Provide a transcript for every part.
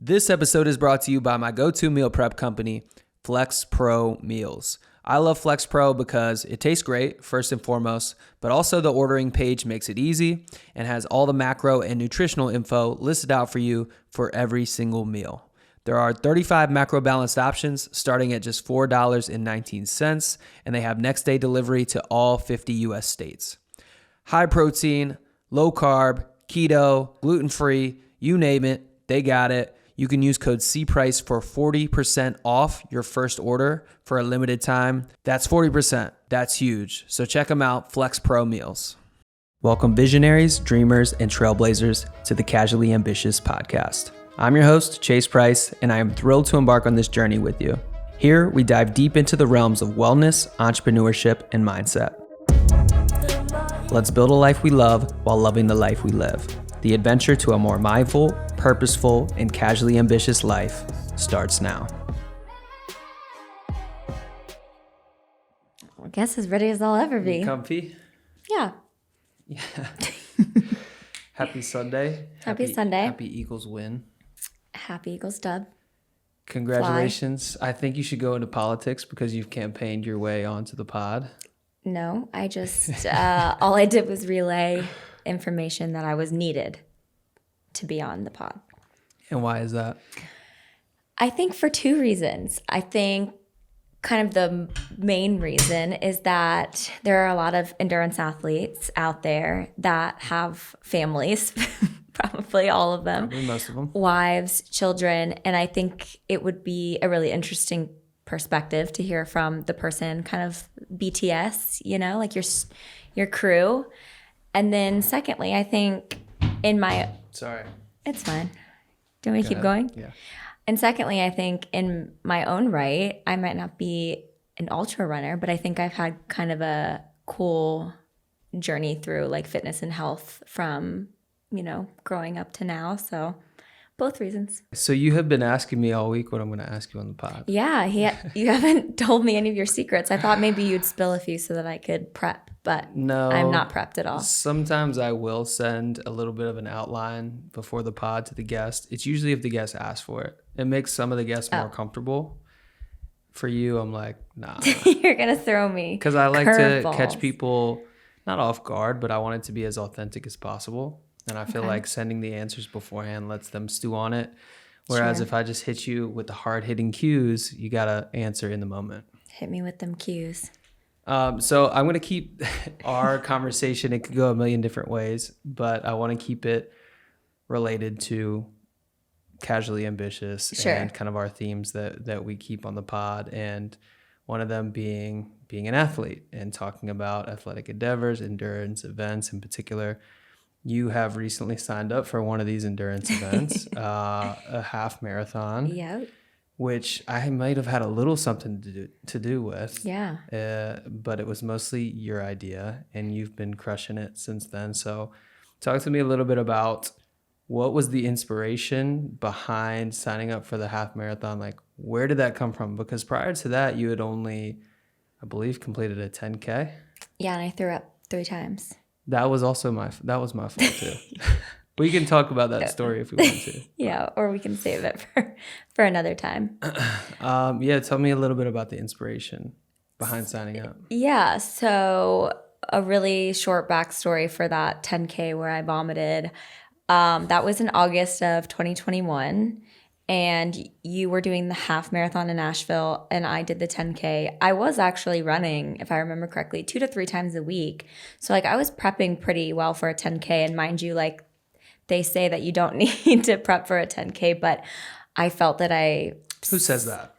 This episode is brought to you by my go-to meal prep company, Flex Pro Meals. I love Flex Pro because it tastes great, first and foremost, but also the ordering page makes it easy and has all the macro and nutritional info listed out for you for every single meal. There are 35 macro balanced options starting at just $4.19, and they have next day delivery to all 50 US states. High protein, low carb, keto, gluten-free, you name it, they got it. You can use code CPRICE for 40% off your first order for a limited time. That's 40%. That's huge. So check them out, Flex Pro Meals. Welcome visionaries, dreamers, and trailblazers to the Casually Ambitious podcast. I'm your host, Chase Price, and I am thrilled to embark on this journey with you. Here, we dive deep into the realms of wellness, entrepreneurship, and mindset. Let's build a life we love while loving the life we live. The adventure to a more mindful, purposeful, and casually ambitious life starts now. I guess as ready as I'll ever be. You comfy? Yeah. Happy Sunday. Happy Sunday. Happy Eagles win. Happy Eagles dub. Congratulations. Fly. I think you should go into politics because you've campaigned your way onto the pod. No, I just, all I did was relay information that I was needed to be on the pod. And why is that? I think for two reasons. I think kind of the main reason is that there are a lot of endurance athletes out there that have families, probably all of them. Probably most of them. Wives, children, and I think it would be a really interesting perspective to hear from the person kind of BTS, you know, like your crew. And then secondly, I think in my... Sorry. It's fine. Do you want me to keep going? Yeah. And secondly, I think in my own right, I might not be an ultra runner, but I think I've had kind of a cool journey through like fitness and health from, you know, growing up to now. So both reasons. So you have been asking me all week what I'm going to ask you on the pod. Yeah. You haven't told me any of your secrets. I thought maybe you'd spill a few so that I could prep, but no, I'm not prepped at all. Sometimes I will send a little bit of an outline before the pod to the guest. It's usually if the guest asks for it. It makes some of the guests more comfortable. For you, I'm like, nah. You're going to throw me because I like to catch people not off guard, but I want it to be as authentic as possible. And I feel like sending the answers beforehand lets them stew on it. Whereas if I just hit you with the hard-hitting cues, you got to answer in the moment. Hit me with them cues. So I'm going to keep our conversation. It could go a million different ways, but I want to keep it related to casually ambitious and kind of our themes that we keep on the pod. And one of them being an athlete and talking about athletic endeavors, endurance events in particular. You have recently signed up for one of these endurance events, a half marathon. Yep. Which I might have had a little something to do with. Yeah. But it was mostly your idea, and you've been crushing it since then. So talk to me a little bit about what was the inspiration behind signing up for the half marathon? Like, where did that come from? Because prior to that, you had only, I believe, completed a 10K. Yeah, and I threw up 3 times. That was my fault too. We can talk about that story if we want to. Yeah, or we can save it for another time. Tell me a little bit about the inspiration behind signing up. Yeah, so a really short backstory for that 10K where I vomited. That was in August of 2021. And you were doing the half marathon in Nashville, and I did the 10K. I was actually running, if I remember correctly, 2 to 3 times a week. So like I was prepping pretty well for a 10K. And mind you, like they say that you don't need to prep for a 10K, but I felt that I... Who says that?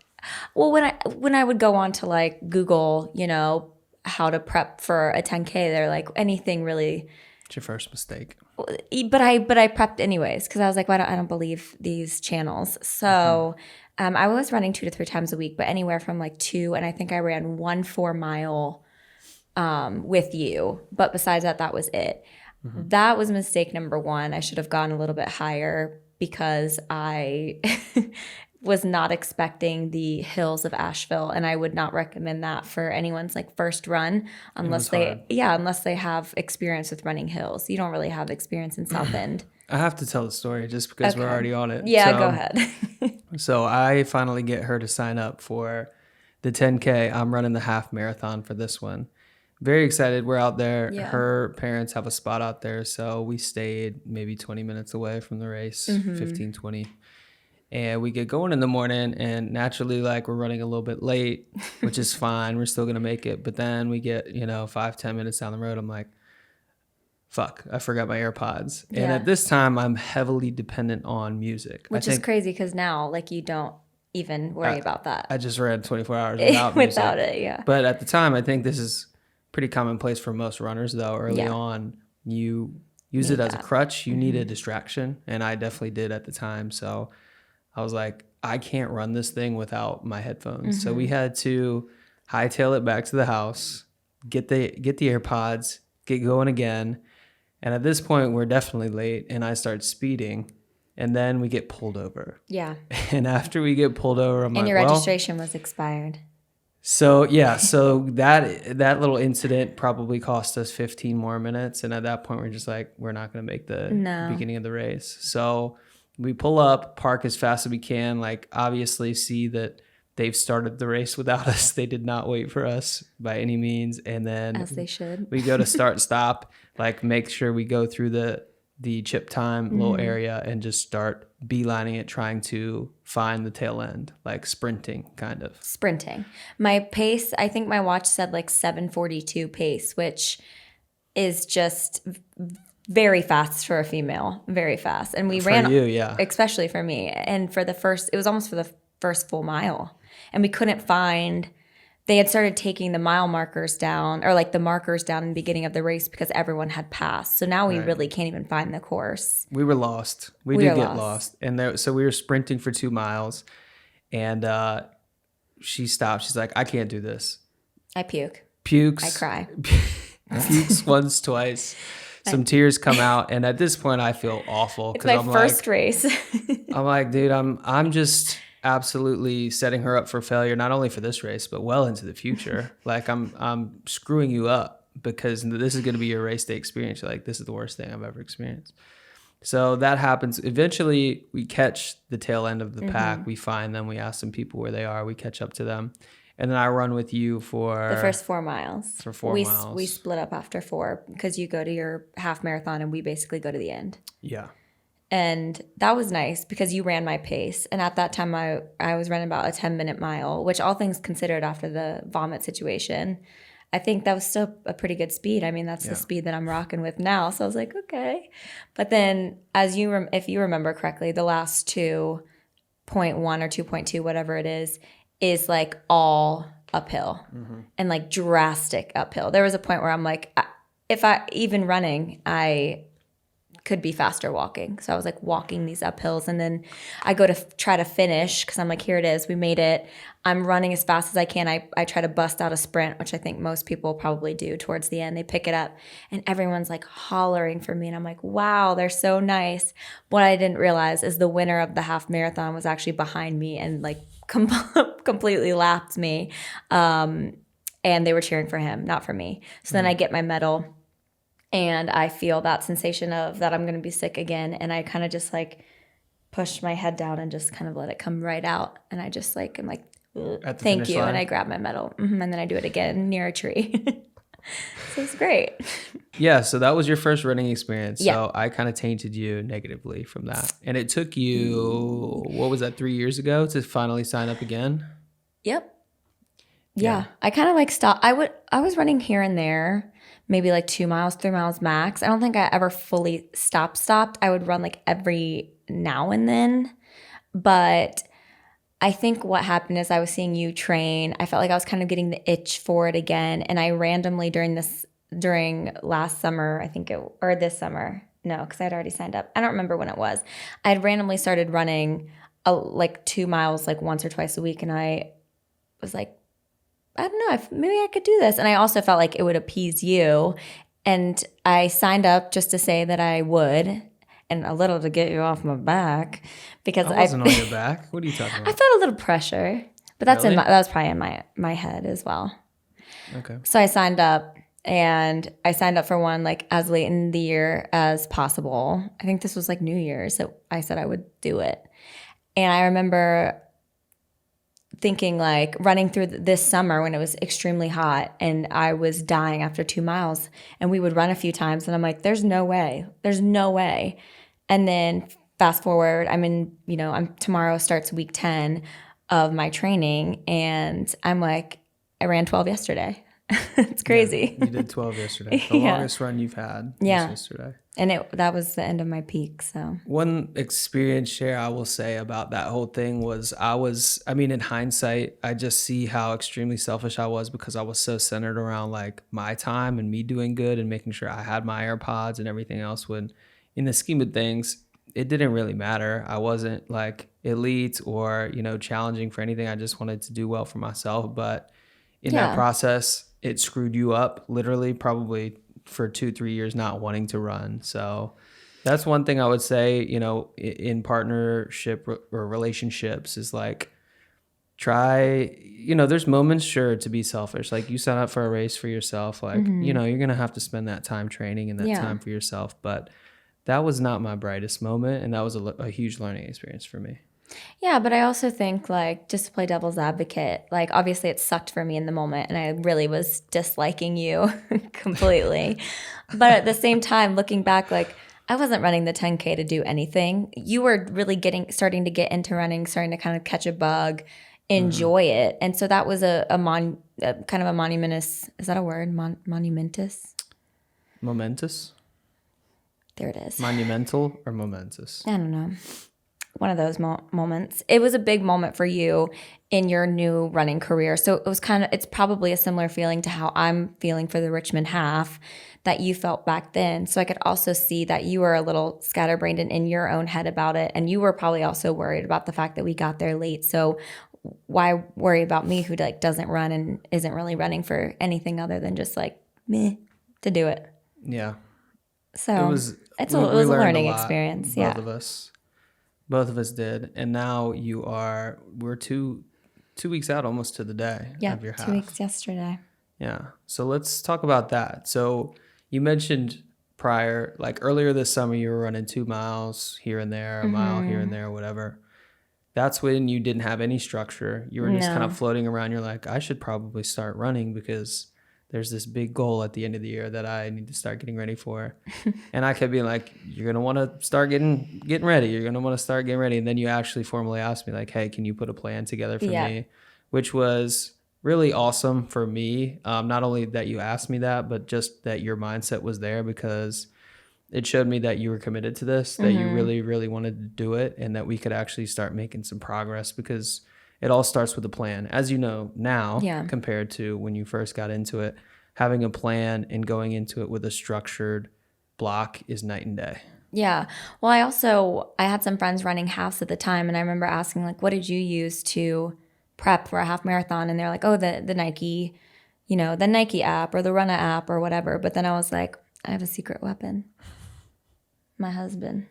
Well, when I would go on to like Google, you know, how to prep for a 10K, they're like anything really... It's your first mistake. But I prepped anyways because I was like, well, I don't believe these channels. So I was running 2 to 3 times a week, but anywhere from like 2, and I think I ran 1 4-mile with you. But besides that was it. Mm-hmm. That was mistake number 1. I should have gone a little bit higher because I was not expecting the hills of Asheville, and I would not recommend that for anyone's like first run unless they have experience with running hills. You don't really have experience in South End. I have to tell the story just because we're already on it. Yeah, go ahead. So I finally get her to sign up for the 10K. I'm running the half marathon for this one. Very excited. We're out there. Yeah. Her parents have a spot out there. So we stayed maybe 20 minutes away from the race, 15, 20. And we get going in the morning, and naturally, like, we're running a little bit late, which is fine. We're still going to make it. But then we get, 5-10 minutes down the road. I'm like, fuck, I forgot my AirPods. Yeah. And at this time, I'm heavily dependent on music. Which is crazy because now, like, you don't even worry about that. I just ran 24 hours without music. Without it, yeah. But at the time, I think this is pretty commonplace for most runners, though. Early on, you use it as a crutch. You need a distraction. And I definitely did at the time. So I was like, I can't run this thing without my headphones. So we had to hightail it back to the house, get the AirPods, get going again. And at this point, we're definitely late, and I start speeding, and then we get pulled over. Yeah. And after we get pulled over, I'm like, and your registration was expired. So that little incident probably cost us 15 more minutes. And at that point, we're just like, we're not going to make the beginning of the race. So we pull up, park as fast as we can, like obviously see that they've started the race without us. They did not wait for us by any means. And then as they should. We go to start stop, like make sure we go through the chip time little area and just start beelining it, trying to find the tail end, like sprinting kind of. Sprinting. My pace, I think my watch said like 7:42 pace, which is just very fast for a female, very fast. And we ran, you, yeah, especially for me. And it was almost for the first full mile. And we couldn't find, they had started taking the mile markers down, or like the markers down in the beginning of the race because everyone had passed. So now we really can't even find the course. We were lost. We did get lost. And so we were sprinting for 2 miles, and she stopped. She's like, I can't do this. I puke. Pukes. I cry. Pukes once, twice. Some tears come out, and at this point, I feel awful. It's my first race. I'm like, dude, I'm just absolutely setting her up for failure, not only for this race, but well into the future. Like I'm screwing you up because this is going to be your race day experience. You're like, this is the worst thing I've ever experienced. So that happens. Eventually, we catch the tail end of the pack. We find them. We ask some people where they are. We catch up to them. And then I run with you for... the first 4 miles. For 4 miles. We split up after 4 because you go to your half marathon and we basically go to the end. Yeah. And that was nice because you ran my pace. And at that time, I was running about a 10-minute mile, which all things considered after the vomit situation, I think that was still a pretty good speed. I mean, that's the speed that I'm rocking with now. So I was like, okay. But then if you remember correctly, the last 2.1 or 2.2, whatever it is like all uphill and like drastic uphill. There was a point where I'm like, if I even running, I could be faster walking. So I was like walking these uphills, and then I go to try to finish because I'm like, here it is. We made it. I'm running as fast as I can. I try to bust out a sprint, which I think most people probably do towards the end. They pick it up and everyone's like hollering for me. And I'm like, wow, they're so nice. What I didn't realize is the winner of the half marathon was actually behind me and like completely lapped me. And they were cheering for him, not for me. So then I get my medal. And I feel that sensation of that I'm going to be sick again. And I kind of just like push my head down and just kind of let it come right out. And I just like, I'm like, thank you. Line. And I grab my medal. And then I do it again near a tree. So it's great. Yeah. So that was your first running experience. Yeah. So I kind of tainted you negatively from that. And it took you, what was that, 3 years ago to finally sign up again? Yep. Yeah. I kind of like stopped. I was running here and there. Maybe like 2 miles, 3 miles max. I don't think I ever fully stopped. I would run like every now and then. But I think what happened is I was seeing you train. I felt like I was kind of getting the itch for it again. And I randomly during last summer, or this summer. No, because I'd already signed up. I don't remember when it was. I had randomly started running like 2 miles like once or twice a week. And I was like, I don't know, maybe I could do this. And I also felt like it would appease you. And I signed up just to say that I would, and a little to get you off my back. Because I wasn't on your back. What are you talking about? I felt a little pressure. But that was probably in my head as well. Okay. So I signed up, And I signed up for one like as late in the year as possible. I think this was like New Year's that I said I would do it. And I remember thinking like running through this summer when it was extremely hot and I was dying after 2 miles, and we would run a few times and I'm like, there's no way. There's no way. And then fast forward, tomorrow starts week 10 of my training, and I'm like, I ran 12 yesterday. It's crazy. Yeah, you did 12 yesterday. The longest run you've had was yesterday. And that was the end of my peak. So one experience share I will say about that whole thing was in hindsight, I just see how extremely selfish I was because I was so centered around like my time and me doing good and making sure I had my AirPods and everything else, when in the scheme of things, it didn't really matter. I wasn't like elite or, challenging for anything. I just wanted to do well for myself. But in that process, it screwed you up literally probably for 2-3 years not wanting to run. So that's one thing I would say, in partnership or relationships is like, try, there's moments sure to be selfish. Like you sign up for a race for yourself, like, you're going to have to spend that time training and that time for yourself. But that was not my brightest moment. And that was a huge learning experience for me. Yeah, but I also think, like, just to play devil's advocate, like, obviously it sucked for me in the moment and I really was disliking you completely. But at the same time, looking back, like, I wasn't running the 10K to do anything. You were really starting to get into running, starting to kind of catch a bug, enjoy it. And so that was a kind of a monumentous, is that a word? Monumentous? Momentous? There it is. Monumental or momentous? I don't know. One of those moments. It was a big moment for you in your new running career. So it was it's probably a similar feeling to how I'm feeling for the Richmond half that you felt back then. So I could also see that you were a little scatterbrained and in your own head about it. And you were probably also worried about the fact that we got there late. So why worry about me who like doesn't run and isn't really running for anything other than just like meh to do it. Yeah. So it was a learning experience. Both of us did. And now we're two weeks out almost to the day of your half. 2 weeks yesterday. Yeah. So let's talk about that. So you mentioned earlier this summer, you were running 2 miles here and there, a mile here and there, whatever. That's when you didn't have any structure. You were just kind of floating around. You're like, I should probably start running because there's this big goal at the end of the year that I need to start getting ready for. And I kept being like, you're going to want to start getting ready. You're going to want to start getting ready. And then you actually formally asked me like, hey, can you put a plan together for me? Which was really awesome for me. Not only that you asked me that, but just that your mindset was there, because it showed me that you were committed to this, that you really, really wanted to do it, and that we could actually start making some progress, because it all starts with a plan. As you know now, compared to when you first got into it, having a plan and going into it with a structured block is night and day. Yeah. Well, I had some friends running halves at the time, and I remember asking, like, what did you use to prep for a half marathon? And they're like, oh, the Nike, the Nike app or the Runna app or whatever. But then I was like, I have a secret weapon. My husband.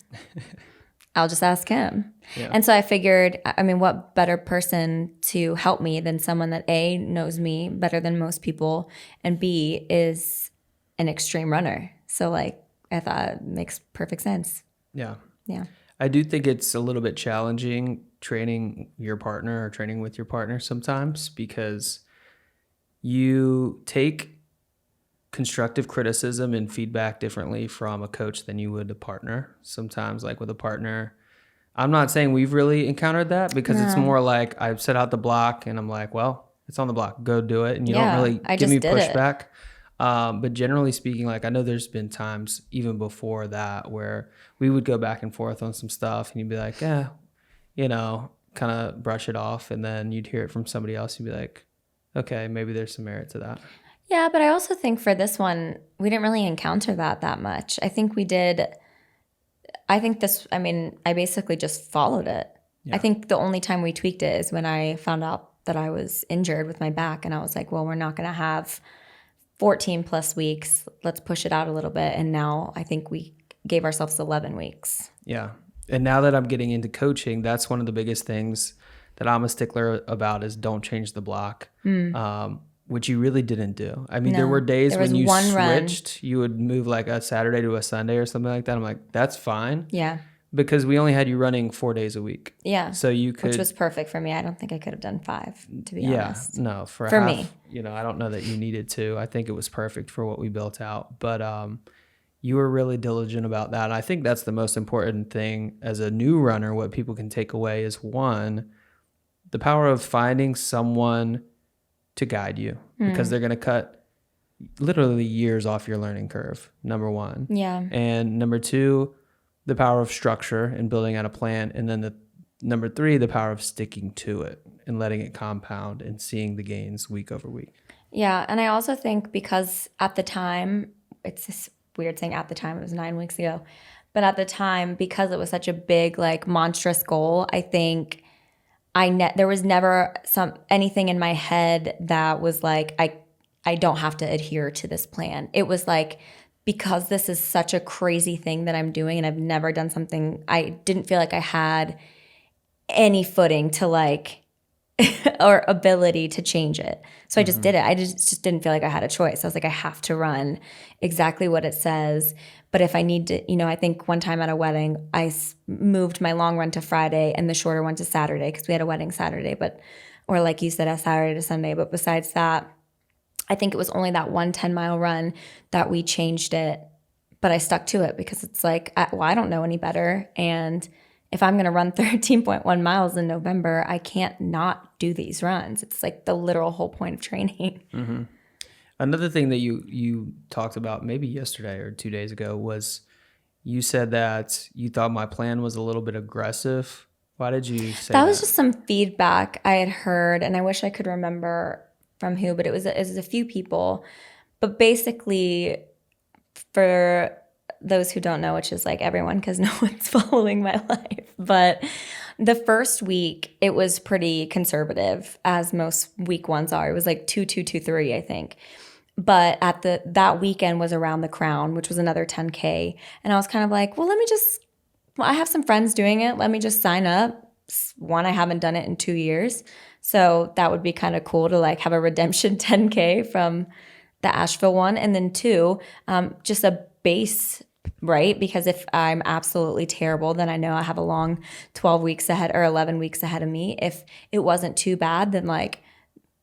I'll just ask him. Yeah. And so I figured, what better person to help me than someone that A, knows me better than most people, and B, is an extreme runner. So like, I thought it makes perfect sense. Yeah. Yeah. I do think it's a little bit challenging training your partner or training with your partner sometimes, because you take constructive criticism and feedback differently from a coach than you would a partner. Sometimes, like with a partner, I'm not saying we've really encountered that, because it's more like I've set out the block and I'm like, well, it's on the block, go do it. And you don't really give me pushback. But generally speaking, like I know there's been times even before that where we would go back and forth on some stuff and you'd be like, kind of brush it off. And then you'd hear it from somebody else. You'd be like, okay, maybe there's some merit to that. Yeah, but I also think for this one, we didn't really encounter that much. I think we did. I basically just followed it. Yeah. I think the only time we tweaked it is when I found out that I was injured with my back. And I was like, well, we're not going to have 14 plus weeks. Let's push it out a little bit. And now I think we gave ourselves 11 weeks. Yeah. And now that I'm getting into coaching, that's one of the biggest things that I'm a stickler about is don't change the block. which you really didn't do. I mean, No, there were days there was when you one run. switched, you would move like a Saturday to a Sunday or something like that. I'm like, that's fine. Yeah. Because we only had you running 4 days a week. Yeah. So you could. Which was perfect for me. I don't think I could have done 5, to be Yeah, honest. no, for For half, me. you know, I don't know that you needed to. I think it was perfect for what we built out. But you were really diligent about that. And I think that's the most important thing as a new runner. What people can take away is, one, the power of finding someone to guide you, because they're going to cut literally years off your learning curve, number one. Yeah. And number two, the power of structure and building out a plan. And then the number three, the power of sticking to it and letting it compound and seeing the gains week over week. Yeah. And I also think because at the time, it's this weird saying at the time, it was 9 weeks ago, but at the time, because it was such a big, like, monstrous goal, I think there was never anything in my head that was like, I don't have to adhere to this plan. It was like, because this is such a crazy thing that I'm doing and I've never done something, I didn't feel like I had any footing to, like, or ability to change it. So I just did it. I just didn't feel like I had a choice. I was like, I have to run exactly what it says. But if I need to, I think one time at a wedding, I moved my long run to Friday and the shorter one to Saturday, because we had a wedding Saturday, or like you said, a Saturday to Sunday. But besides that, I think it was only that 1 10-mile run that we changed it. But I stuck to it because it's like, I don't know any better. And if I'm going to run 13.1 miles in November, I can't not do these runs. It's like the literal whole point of training. Mm-hmm. Another thing that you talked about maybe yesterday or 2 days ago was, you said that you thought my plan was a little bit aggressive. Why did you say that? That was just some feedback I had heard, and I wish I could remember from who, but it was a few people. But basically, for those who don't know, which is like everyone, because no one's following my life, but the first week it was pretty conservative, as most week ones are. It was like 2 2 2 3, I think. But that weekend was around the Crown, which was another 10K, and I was kind of like, well, I have some friends doing it. Let me just sign up. One, I haven't done it in 2 years, so that would be kind of cool to, like, have a redemption 10K from the Asheville one, and then two, just a base. Right? Because if I'm absolutely terrible, then I know I have a long 12 weeks ahead or 11 weeks ahead of me. If it wasn't too bad, then, like,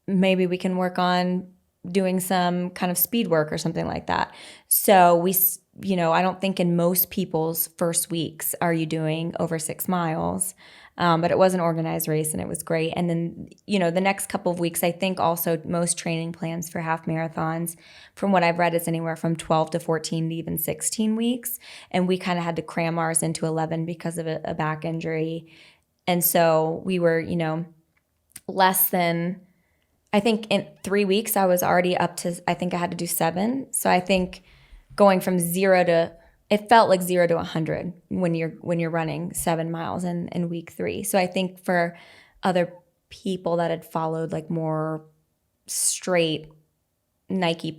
maybe we can work on doing some kind of speed work or something like that. So I don't think in most people's first weeks are you doing over 6 miles. But it was an organized race and it was great. And then, the next couple of weeks, I think also most training plans for half marathons, from what I've read, is anywhere from 12 to 14 to even 16 weeks. And we kind of had to cram ours into 11 because of a back injury. And so we were, less than, I think in 3 weeks, I was already up to, I think I had to do 7. So I think going from it felt like 0 to 100 when you're running 7 miles in week 3. So I think for other people that had followed, like, more straight Nike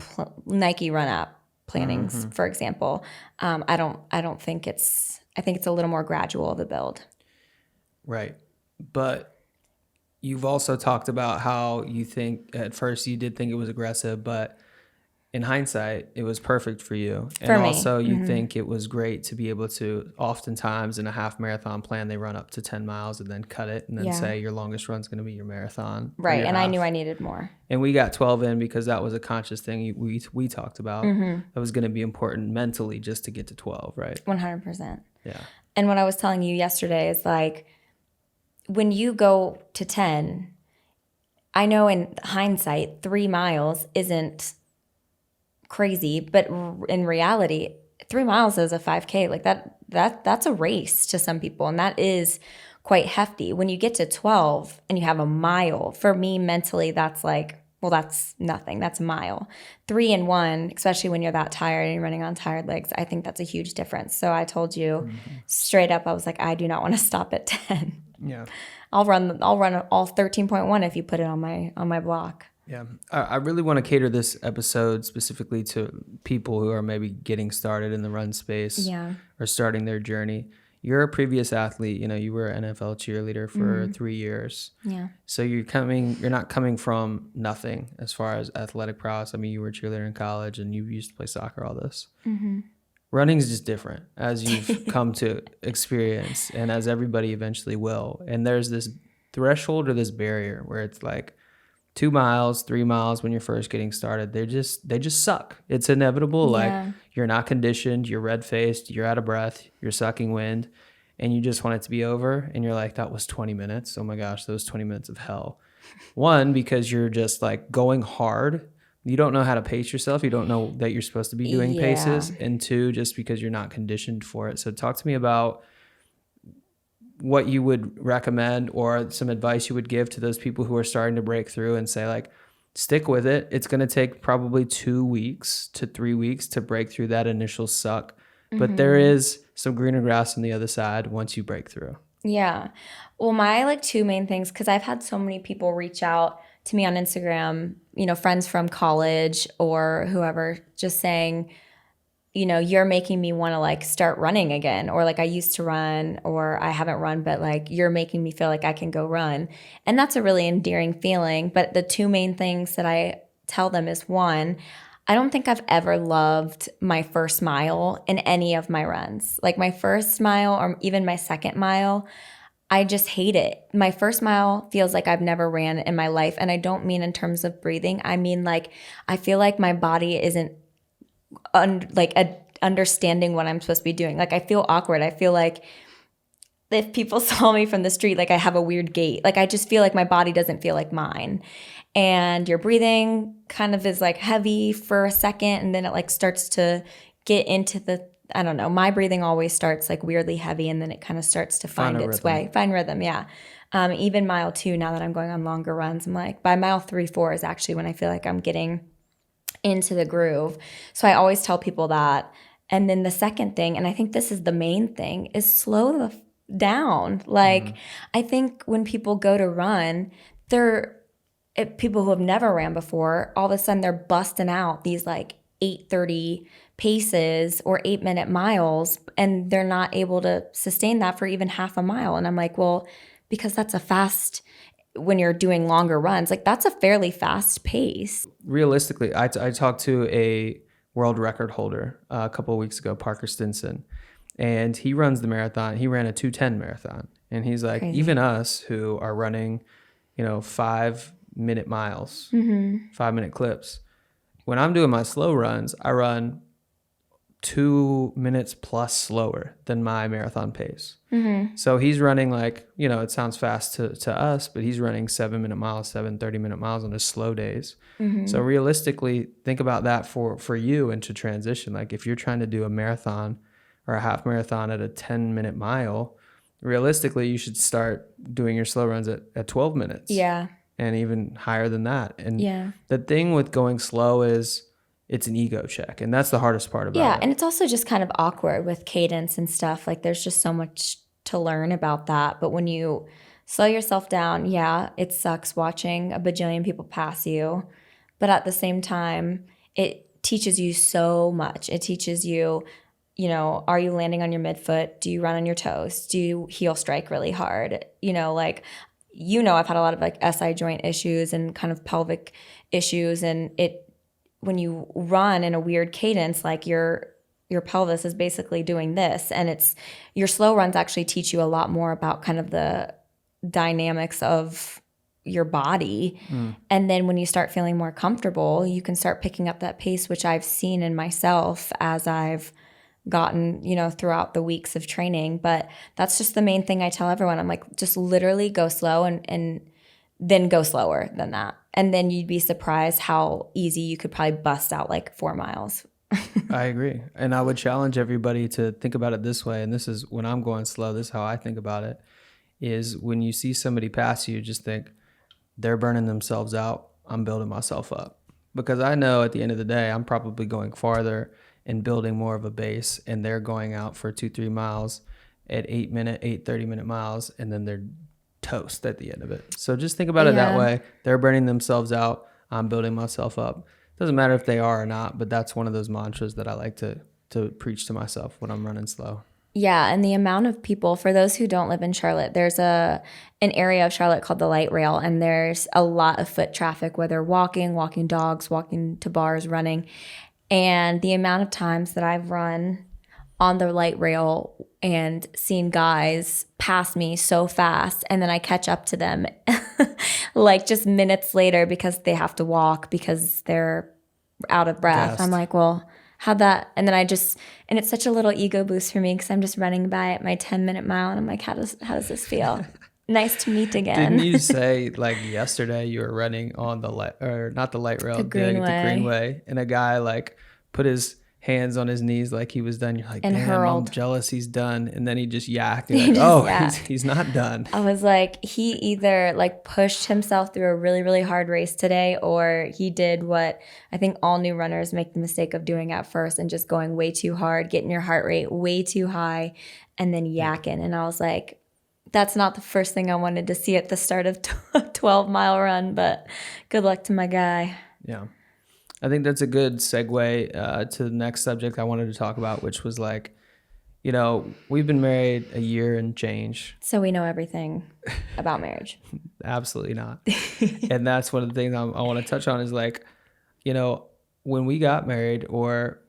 run up plannings, for example, I don't think I think it's a little more gradual of a build. Right. But you've also talked about how you think at first you did think it was aggressive, but in hindsight, it was perfect for you. And for me. Also, you think it was great to be able to, oftentimes in a half marathon plan, they run up to 10 miles and then cut it and then say your longest run's going to be your marathon. Right. And half. I knew I needed more. And we got 12 in because that was a conscious thing we talked about. That was going to be important mentally just to get to 12, right? 100%. Yeah. And what I was telling you yesterday is, like, when you go to 10, I know in hindsight, 3 miles isn't crazy, but in reality, 3 miles is a 5K. Like, that's a race to some people, and that is quite hefty. When you get to 12 and you have a mile, for me mentally, that's like, well, that's nothing. That's a mile. 3 and 1, especially when you're that tired and you're running on tired legs, I think that's a huge difference. So I told you straight up, I was like, I do not want to stop at 10. Yeah. I'll run all 13.1 if you put it on my block. Yeah, I really want to cater this episode specifically to people who are maybe getting started in the run space or starting their journey. you're a previous athlete, you know, you were an NFL cheerleader for 3 years. Yeah. So you're not coming from nothing as far as athletic prowess. I mean, you were a cheerleader in college and you used to play soccer, all this. Running is just different as you've come to experience and as everybody eventually will. And there's this threshold or this barrier where it's like 2 miles, 3 miles when you're first getting started. They just suck. It's inevitable. Yeah. Like you're not conditioned, you're red faced, you're out of breath, you're sucking wind, and you just want it to be over. And you're like, that was 20 minutes. Oh my gosh, those 20 minutes of hell. One, because you're just like going hard. You don't know how to pace yourself. You don't know that you're supposed to be doing paces. And two, just because you're not conditioned for it. So talk to me about what you would recommend or some advice you would give to those people who are starting to break through and say like, stick with it. It's going to take probably 2 weeks to 3 weeks to break through that initial suck. But there is some greener grass on the other side once you break through. Yeah. Well, my like two main things, because I've had so many people reach out to me on Instagram, you know, friends from college or whoever, just saying, you know, you're making me want to like start running again, or like I used to run, or I haven't run, but like you're making me feel like I can go run. And that's a really endearing feeling. But the two main things that I tell them is, one, I don't think I've ever loved my first mile in any of my runs. Like my first mile or even my second mile, I just hate it. My first mile feels like I've never ran in my life. And I don't mean in terms of breathing. I mean like I feel like my body isn't understanding what I'm supposed to be doing. Like I feel awkward. I feel like if people saw me from the street, like I have a weird gait. Like I just feel like my body doesn't feel like mine. And your breathing kind of is like heavy for a second, and then it like starts to get into the, I don't know, my breathing always starts like weirdly heavy, and then it kind of starts to find its way. Find rhythm, yeah. Even mile 2, now that I'm going on longer runs, I'm like, by mile 3, 4 is actually when I feel like I'm getting into the groove. So I always tell people that. And then the second thing, and I think this is the main thing, is slow down. Like I think when people go to run, people who have never ran before, all of a sudden they're busting out these like 8:30 paces or 8-minute miles, and they're not able to sustain that for even half a mile. And I'm like, well, because that's a fast, when you're doing longer runs, like that's a fairly fast pace. Realistically, I talked to a world record holder a couple of weeks ago, Parker Stinson, and he runs the marathon. He ran a 2:10 marathon. And he's like, crazy. Even us who are running, 5-minute miles, 5-minute clips, when I'm doing my slow runs, I run 2 minutes plus slower than my marathon pace. So he's running like, it sounds fast to us, but he's running 7-minute miles, 30-minute miles on his slow days. So realistically, think about that for you and to transition. Like if you're trying to do a marathon or a half marathon at a 10-minute mile, realistically, you should start doing your slow runs at 12 minutes. Yeah. And even higher than that. And the thing with going slow is it's an ego check. And that's the hardest part about it. Yeah. And it's also just kind of awkward with cadence and stuff. Like there's just so much to learn about that. But when you slow yourself down, yeah, it sucks watching a bajillion people pass you. But at the same time, it teaches you so much. It teaches you, are you landing on your midfoot? Do you run on your toes? Do you heel strike really hard? I've had a lot of like SI joint issues and kind of pelvic issues, and when you run in a weird cadence, like your pelvis is basically doing this, and it's your slow runs actually teach you a lot more about kind of the dynamics of your body. And then when you start feeling more comfortable, you can start picking up that pace, which I've seen in myself as I've gotten, throughout the weeks of training. But that's just the main thing I tell everyone. I'm like, just literally go slow and then go slower than that. And then you'd be surprised how easy you could probably bust out like 4 miles. I agree. And I would challenge everybody to think about it this way. And this is when I'm going slow, this is how I think about it, is when you see somebody pass you, just think they're burning themselves out. I'm building myself up. Because I know at the end of the day, I'm probably going farther and building more of a base, and they're going out for 2-3 miles at 30-minute miles, and then they're toast at the end of it. So just think about it that way. They're burning themselves out. I'm building myself up. Doesn't matter if they are or not, but that's one of those mantras that I like to preach to myself when I'm running slow. Yeah, and the amount of people, for those who don't live in Charlotte, there's an area of Charlotte called the light rail, and there's a lot of foot traffic, whether walking dogs, walking to bars, running. And the amount of times that I've run on the light rail and seen guys pass me so fast, and then I catch up to them like just minutes later because they have to walk because they're out of breath. Gassed. I'm like, well, how'd that? And then and it's such a little ego boost for me because I'm just running by at my 10-minute mile, and I'm like, how does this feel? Nice to meet again. Didn't you say like yesterday you were running on the light, or not the light rail, The Greenway. the Greenway, and a guy like put his hands on his knees like he was done. You're like, And damn, hurled. I'm jealous he's done. And then he just yacked. You're like, yacked. he's not done. I was like, he either like pushed himself through a really, really hard race today, or he did what I think all new runners make the mistake of doing at first and just going way too hard, getting your heart rate way too high, and then yakking. And I was like, that's not the first thing I wanted to see at the start of a 12-mile run, but good luck to my guy. Yeah. I think that's a good segue to the next subject I wanted to talk about, which was like, you know, we've been married a year and change. So we know everything about marriage. Absolutely not. And that's one of the things I want to touch on is like, you know, when we got married or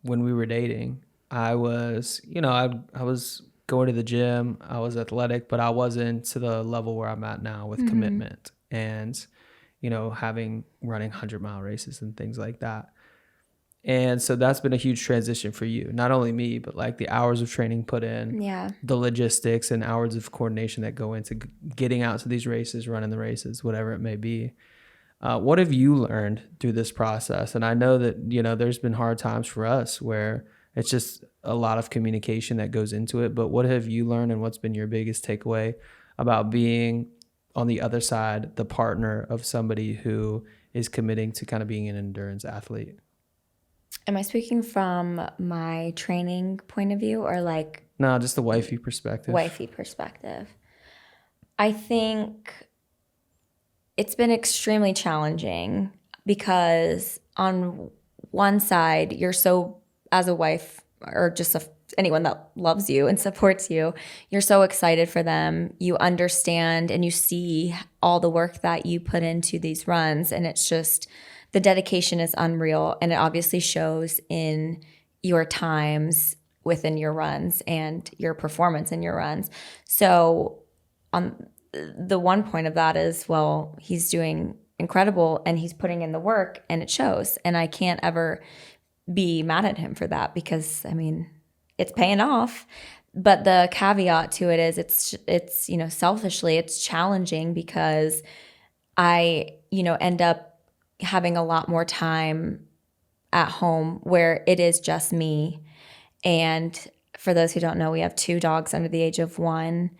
when we were dating, I was, you know, I was going to the gym, I was athletic, but I wasn't to the level where I'm at now with commitment and, you know, running 100-mile races and things like that. And so that's been a huge transition for you, not only me, but like the hours of training put in, the logistics and hours of coordination that go into getting out to these races, running the races, whatever it may be. What have you learned through this process? And I know that, you know, there's been hard times for us where it's just a lot of communication that goes into it. But what have you learned, and what's been your biggest takeaway about being on the other side, the partner of somebody who is committing to kind of being an endurance athlete? Am I speaking from my training point of view or like? No, just the wifey perspective. Wifey perspective. I think it's been extremely challenging because on one side, you're so, as a wife or just anyone that loves you and supports you, you're so excited for them. You understand and you see all the work that you put into these runs, and it's just, the dedication is unreal, and it obviously shows in your times within your runs and your performance in your runs. So on the one point of that is, well, he's doing incredible and he's putting in the work and it shows, and I can't ever be mad at him for that because, I mean, it's paying off. But the caveat to it is it's you know, selfishly, it's challenging because I, you know, end up having a lot more time at home where it is just me. And for those who don't know, we have 2 dogs under the age of 1.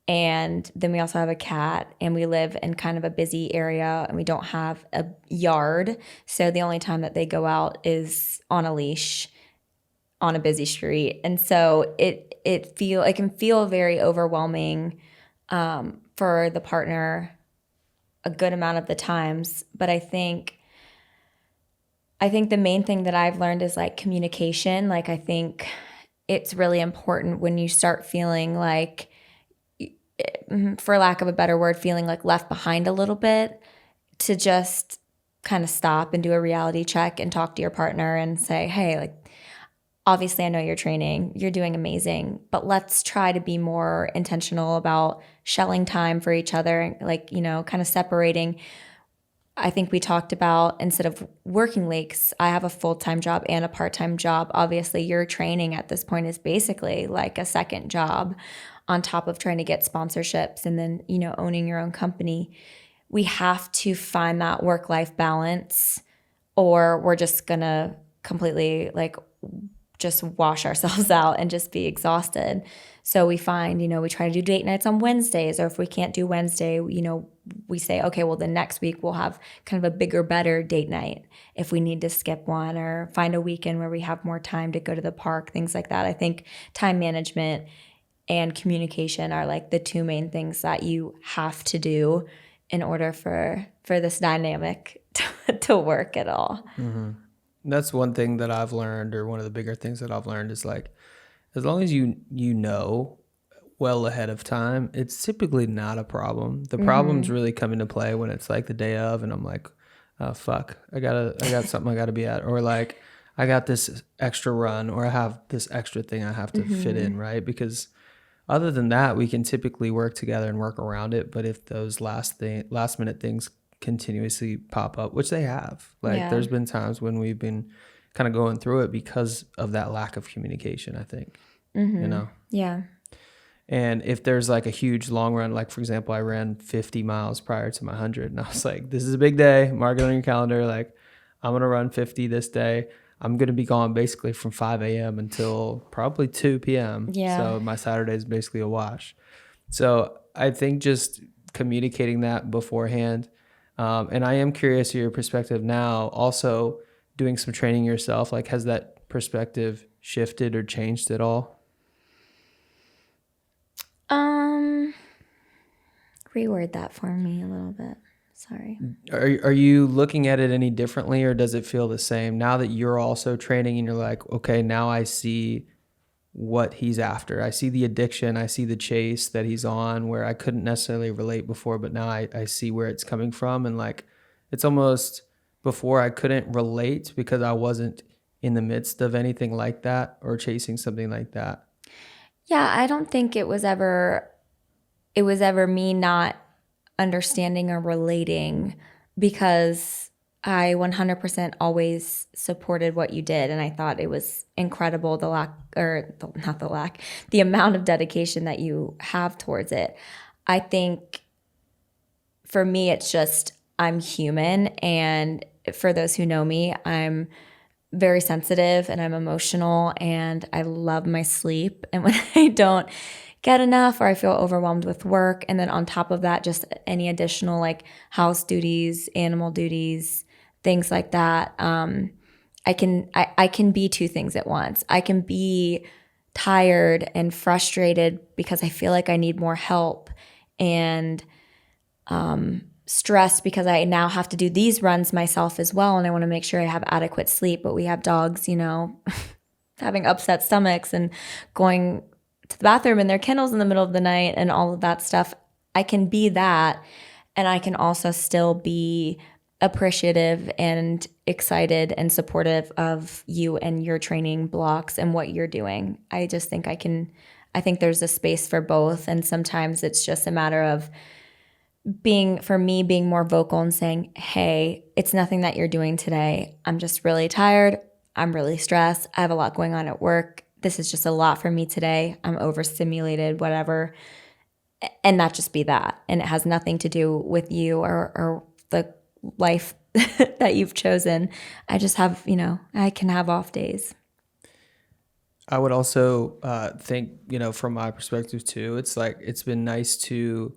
And then we also have a cat, and we live in kind of a busy area, and we don't have a yard. So the only time that they go out is on a leash on a busy street. And so it can feel very overwhelming for the partner a good amount of the times. But I think the main thing that I've learned is like communication. Like, I think it's really important when you start feeling like, for lack of a better word, feeling like left behind a little bit, to just kind of stop and do a reality check and talk to your partner and say, hey, like, obviously I know you're training, you're doing amazing, but let's try to be more intentional about shelling time for each other, like, you know, kind of separating. I think we talked about, instead of working late, 'cause I have a full-time job and a part-time job. Obviously, your training at this point is basically like a second job on top of trying to get sponsorships and then, you know, owning your own company. We have to find that work-life balance, or we're just gonna completely like just wash ourselves out and just be exhausted. So we find, you know, we try to do date nights on Wednesdays, or if we can't do Wednesday, you know, we say, okay, well, the next week we'll have kind of a bigger, better date night if we need to skip one, or find a weekend where we have more time to go to the park, things like that. I think time management and communication are like the 2 main things that you have to do in order for this dynamic to work at all. Mm-hmm. That's one thing that I've learned, or one of the bigger things that I've learned, is like, as long as you know well ahead of time, it's typically not a problem. The problems really come into play when it's like the day of and I'm like, oh fuck, I got something I gotta be at, or like I got this extra run, or I have this extra thing I have to fit in, right? Because other than that, we can typically work together and work around it. But if those last minute things continuously pop up, which they have, like there's been times when we've been kind of going through it because of that lack of communication, I think, you know? Yeah. And if there's like a huge long run, like for example, I ran 50 miles prior to my 100 and I was like, this is a big day, mark it on your calendar. Like I'm going to run 50 this day. I'm going to be gone basically from 5 a.m. until probably 2 p.m. Yeah. So my Saturday is basically a wash. So I think just communicating that beforehand. And I am curious your perspective now, also doing some training yourself. Like, has that perspective shifted or changed at all? Reword that for me a little bit. Sorry. Are you looking at it any differently, or does it feel the same now that you're also training and you're like, okay, now I see what he's after. I see the addiction. I see the chase that he's on where I couldn't necessarily relate before, but now I see where it's coming from. And like, it's almost before I couldn't relate because I wasn't in the midst of anything like that or chasing something like that. Yeah, I don't think it was ever me not understanding or relating, because I 100% always supported what you did, and I thought it was incredible the amount of dedication that you have towards it. I think for me, it's just I'm human, and for those who know me, I'm very sensitive and I'm emotional and I love my sleep. And when I don't get enough or I feel overwhelmed with work, and then on top of that, just any additional like house duties, animal duties, things like that, I can be two things at once. I can be tired and frustrated because I feel like I need more help, and stressed because I now have to do these runs myself as well, and I want to make sure I have adequate sleep. But we have dogs, having upset stomachs and going to the bathroom in their kennels in the middle of the night and all of that stuff. I can be that, and I can also still be appreciative and excited and supportive of you and your training blocks and what you're doing. I just think I think there's a space for both, and sometimes it's just a matter of being more vocal and saying, hey, it's nothing that you're doing today. I'm just really tired. I'm really stressed. I have a lot going on at work. This is just a lot for me today. I'm overstimulated, whatever. And not just be that. And it has nothing to do with you or the life that you've chosen. I just have, I can have off days. I would also think, from my perspective too, it's like, it's been nice to,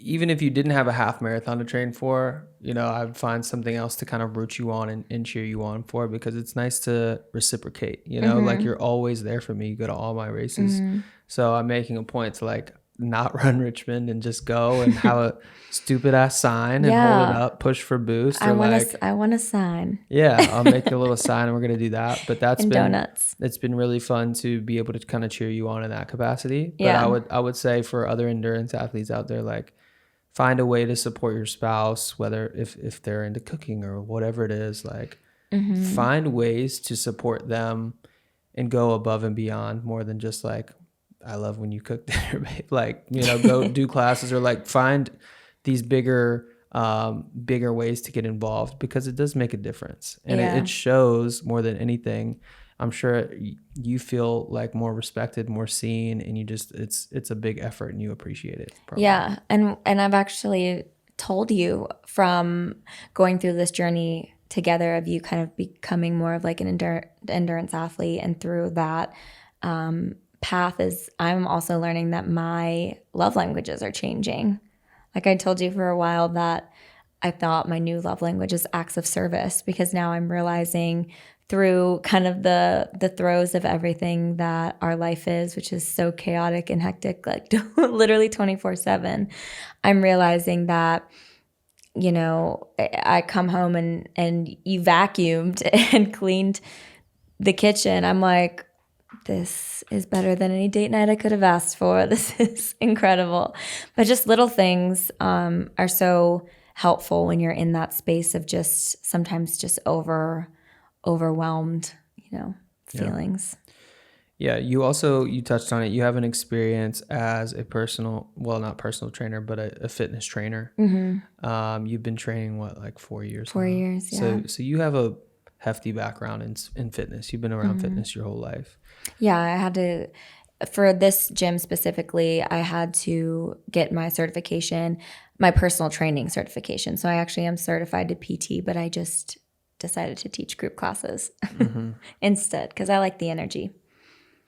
even if you didn't have a half marathon to train for, I'd find something else to kind of root you on and cheer you on for, because it's nice to reciprocate, like you're always there for me. You go to all my races. So I'm making a point to like not run Richmond and just go and have a stupid ass sign and hold it up, push for boost. I want a sign. Yeah, I'll make a little sign and we're going to do that. But that's and been donuts. It's been really fun to be able to kind of cheer you on in that capacity. But Yeah. I would say for other endurance athletes out there, like, find a way to support your spouse, whether if they're into cooking or whatever it is, like find ways to support them and go above and beyond more than just like, I love when you cook dinner, babe. Like, go do classes, or like find these bigger ways to get involved, because it does make a difference. And it shows more than anything. I'm sure you feel like more respected, more seen, and you just, it's a big effort and you appreciate it. Probably. Yeah. And I've actually told you from going through this journey together of you kind of becoming more of like an endurance athlete, and through that path is I'm also learning that my love languages are changing. Like I told you for a while that I thought my new love language is acts of service, because now I'm realizing through kind of the throes of everything that our life is, which is so chaotic and hectic, like literally 24/7, I'm realizing that, I come home and you vacuumed and cleaned the kitchen. I'm like, this is better than any date night I could have asked for. This is incredible. But just little things are so helpful when you're in that space of just sometimes just overwhelmed, feelings. Yeah, you touched on it. You have an experience as a not personal trainer, but a fitness trainer. Mm-hmm. You've been training like 4 years? 4 years, yeah. So you have a hefty background in fitness. You've been around Mm-hmm. fitness your whole life. Yeah, I had to, for this gym specifically, I had to get my certification, my personal training certification. So I actually am certified to PT, but I just decided to teach group classes instead because I like the energy.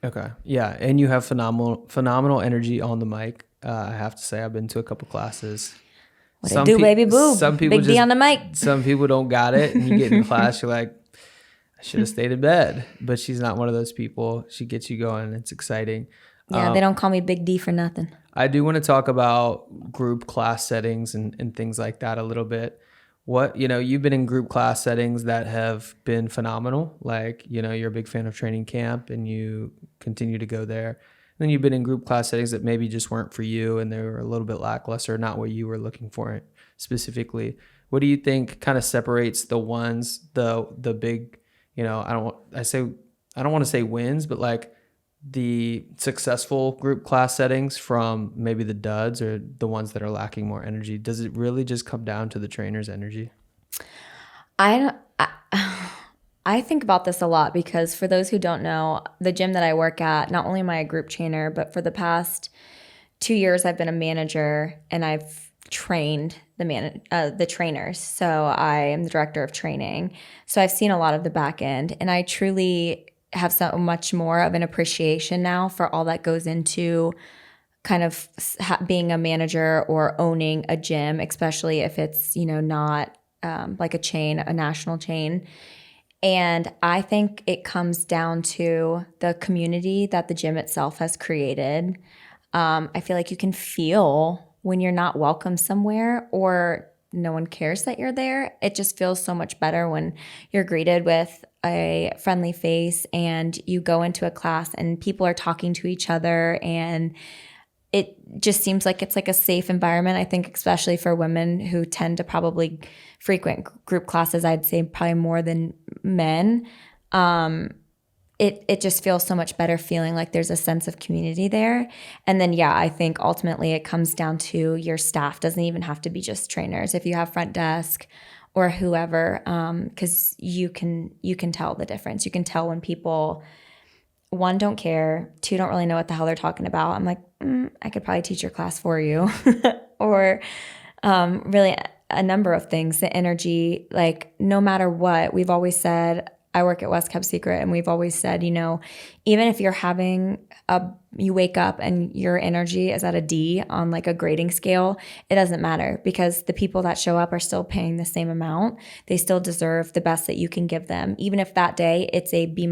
Okay. Yeah. And you have phenomenal energy on the mic. I have to say, I've been to a couple classes. What it do, baby boo? Some people Big D on the mic. Some people don't got it. And you get in class, you're like, I should have stayed in bed. But she's not one of those people. She gets you going. It's exciting. Yeah, they don't call me Big D for nothing. I do want to talk about group class settings and things like that a little bit. You've been in group class settings that have been phenomenal. Like, you're a big fan of training camp and you continue to go there. And then you've been in group class settings that maybe just weren't for you and they were a little bit lackluster, not what you were looking for specifically. What do you think kind of separates the ones, the big, I don't want to say wins, but like the successful group class settings from maybe the duds or the ones that are lacking more energy? Does it really just come down to the trainer's energy? I think about this a lot because for those who don't know, the gym that I work at, not only am I a group trainer, but for the past 2 years, I've been a manager and I've trained the trainers. So I am the director of training. So I've seen a lot of the back end, and I truly have so much more of an appreciation now for all that goes into kind of being a manager or owning a gym, especially if it's, not like a chain, a national chain. And I think it comes down to the community that the gym itself has created. I feel like you can feel when you're not welcome somewhere or no one cares that you're there. It just feels so much better when you're greeted with a friendly face and you go into a class and people are talking to each other, and it just seems like it's like a safe environment. I think especially for women who tend to probably frequent group classes, I'd say probably more than men. It just feels so much better feeling like there's a sense of community there. And then, yeah, I think ultimately it comes down to your staff. Doesn't even have to be just trainers. If you have front desk or whoever, because you can tell the difference. You can tell when people, one, don't care, two, don't really know what the hell they're talking about. I'm like, I could probably teach your class for you. Or really a number of things. The energy, like no matter what, we've always said, I work at West Kept Secret, and we've always said, even if you're you wake up and your energy is at a D on like a grading scale, it doesn't matter because the people that show up are still paying the same amount. They still deserve the best that you can give them. Even if that day it's a B-,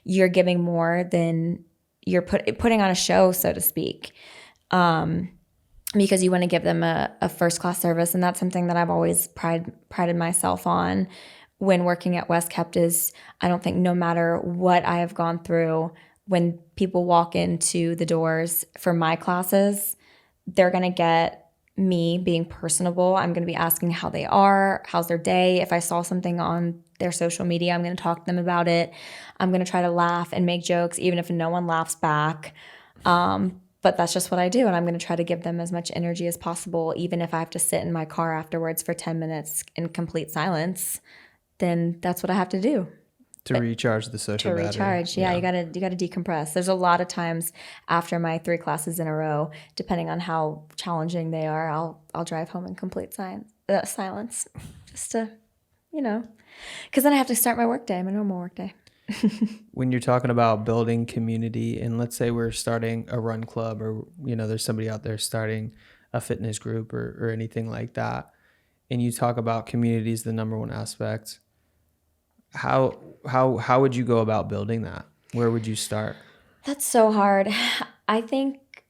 you're giving more than you're putting on a show, so to speak. Because you want to give them a first-class service. And that's something that I've always prided myself on when working at West Kept is I don't think no matter what I have gone through, when people walk into the doors for my classes, they're going to get me being personable. I'm going to be asking how they are, how's their day. If I saw something on their social media, I'm going to talk to them about it. I'm going to try to laugh and make jokes, even if no one laughs back. But that's just what I do. And I'm going to try to give them as much energy as possible, even if I have to sit in my car afterwards for 10 minutes in complete silence. Then that's what I have to do to recharge the social battery. Recharge. Yeah. You gotta decompress. There's a lot of times after my 3 classes in a row, depending on how challenging they are, I'll drive home in complete silence just to, because then I have to start my workday, my normal workday. When you're talking about building community, and let's say we're starting a run club, or there's somebody out there starting a fitness group or anything like that, and you talk about community is the number one aspect, how would you go about building that? Where would you start? That's so hard. I think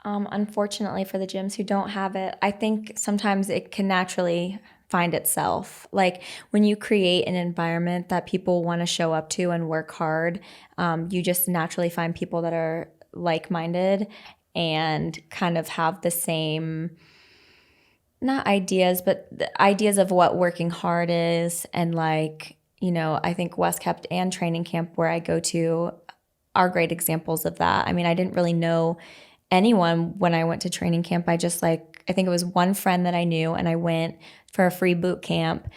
unfortunately for the gyms who don't have it, I think sometimes it can naturally find itself. Like when you create an environment that people want to show up to and work hard, you just naturally find people that are like-minded and kind of have the same, not ideas, but the ideas of what working hard is. And like, you know, I think Westkept and training camp where I go to are great examples of that. I mean, I didn't really know anyone when I went to training camp. I think it was one friend that I knew, and I went for a free boot camp,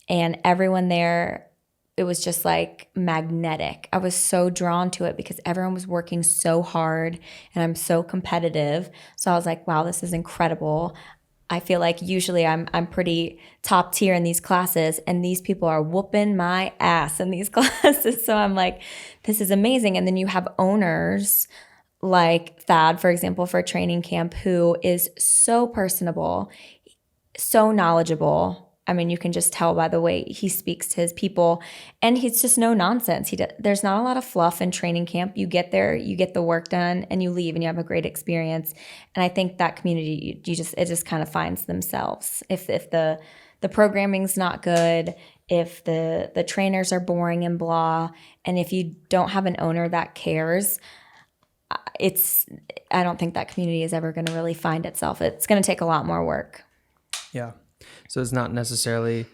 and everyone there, it was just like magnetic. I was so drawn to it because everyone was working so hard, and I'm so competitive. So I was like, wow, this is incredible. I feel like usually I'm pretty top tier in these classes, and these people are whooping my ass in these classes. So I'm like, this is amazing. And then you have owners like Thad, for example, for training camp, who is so personable, so knowledgeable. I mean, you can just tell by the way he speaks to his people, and he's just no nonsense. There's not a lot of fluff in training camp. You get there, you get the work done, and you leave, and you have a great experience. And I think that community, it just kind of finds themselves. If the programming's not good, if the trainers are boring and blah, and if you don't have an owner that cares, I don't think that community is ever going to really find itself. It's going to take a lot more work. Yeah. So it's not necessarily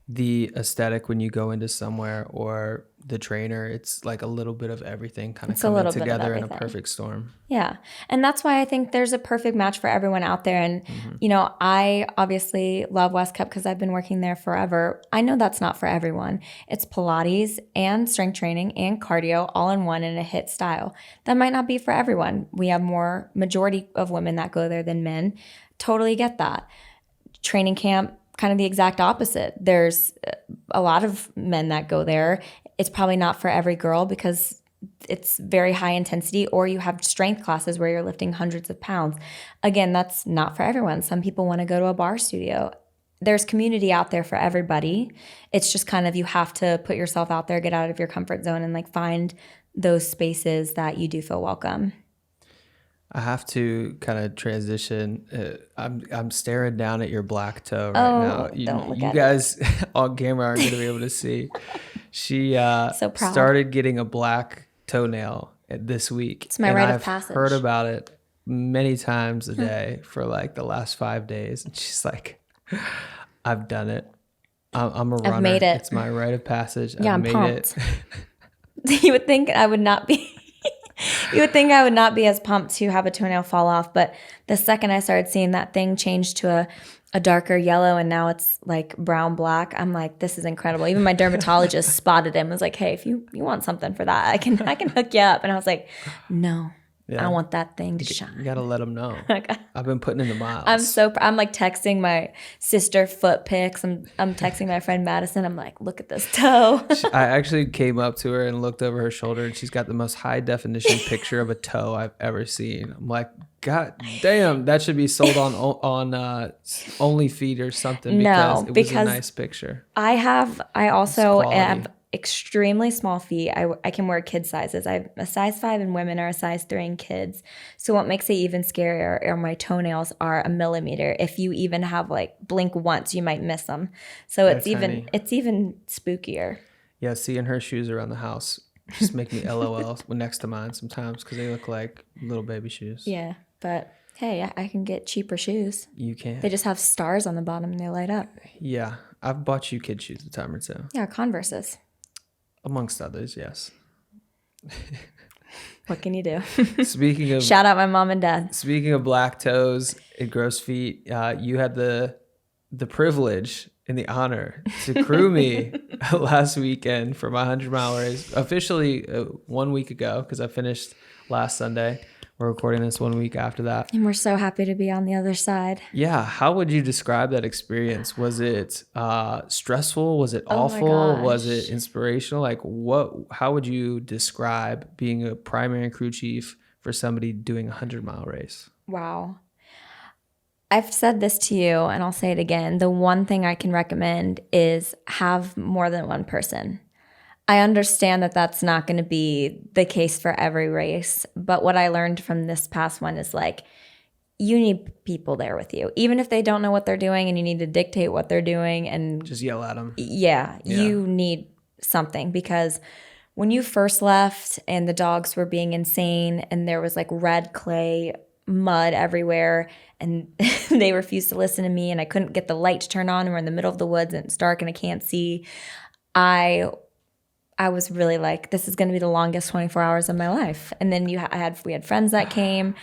the aesthetic when you go into somewhere or the trainer. It's like a little bit of everything kind of coming together in a perfect storm. Yeah. And that's why I think there's a perfect match for everyone out there. And, you know, I obviously love Westkept because I've been working there forever. I know that's not for everyone. It's Pilates and strength training and cardio all in one in a HIIT style. That might not be for everyone. We have more majority of women that go there than men. Totally get that. Training camp, kind of the exact opposite. There's a lot of men that go there. It's probably not for every girl because it's very high intensity, or you have strength classes where you're lifting hundreds of pounds. Again, that's not for everyone. Some people want to go to a bar studio. There's community out there for everybody. It's just kind of, you have to put yourself out there, get out of your comfort zone, and like find those spaces that you do feel welcome. I have to kind of transition. I'm staring down at your black toe right now. You guys on camera aren't going to be able to see. She so started getting a black toenail this week. It's my rite of passage. I've heard about it many times a day for like the last 5 days. And she's like, I've done it. I'm a runner. I've made it. It's my rite of passage. Yeah, I've I'm made pumped. it. You would think I would not be. You would think I would not be as pumped to have a toenail fall off, but the second I started seeing that thing change to a darker yellow, and now it's like brown black, I'm like, this is incredible. Even my dermatologist spotted him and was like, hey, if you want something for that, I can hook you up. And I was like, no. Yeah. I want that thing to shine. You gotta let them know. I've been putting in the miles. I'm like texting my sister foot pics. I'm texting my friend Madison. I'm like, look at this toe. I actually came up to her and looked over her shoulder, and she's got the most high definition picture of a toe I've ever seen. I'm like, God damn, that should be sold on OnlyFeed or something. Because it was a nice picture. I also have extremely small feet. I can wear kid sizes. I'm a size 5 in women or a size 3 in kids. So what makes it even scarier are my toenails are a millimeter. If you even have like blink once, you might miss them. So it's even spookier. Yeah, seeing her shoes around the house just make me LOL next to mine sometimes because they look like little baby shoes. Yeah, but hey, I can get cheaper shoes. You can. They just have stars on the bottom and they light up. Yeah, I've bought you kid shoes a time or two. Yeah, Converses. Amongst others, yes. What can you do? Speaking of, shout out my mom and dad. Speaking of black toes and gross feet, you had the privilege and the honor to crew me last weekend for my 100-mile race. Officially 1 week ago, because I finished last Sunday. We're recording this 1 week after that. And we're so happy to be on the other side. Yeah. How would you describe that experience? Was it stressful? Was it awful? Was it inspirational? Like how would you describe being a primary and crew chief for somebody doing a 100-mile race? Wow. I've said this to you and I'll say it again. The one thing I can recommend is have more than one person. I understand that that's not going to be the case for every race, but what I learned from this past one is like, you need people there with you, even if they don't know what they're doing and you need to dictate what they're doing and Just yell at them. yeah, you need something, because when you first left and the dogs were being insane and there was like red clay mud everywhere and they refused to listen to me and I couldn't get the light to turn on and we're in the middle of the woods and it's dark and I can't see, I was really like, this is going to be the longest 24 hours of my life. And then we had friends that came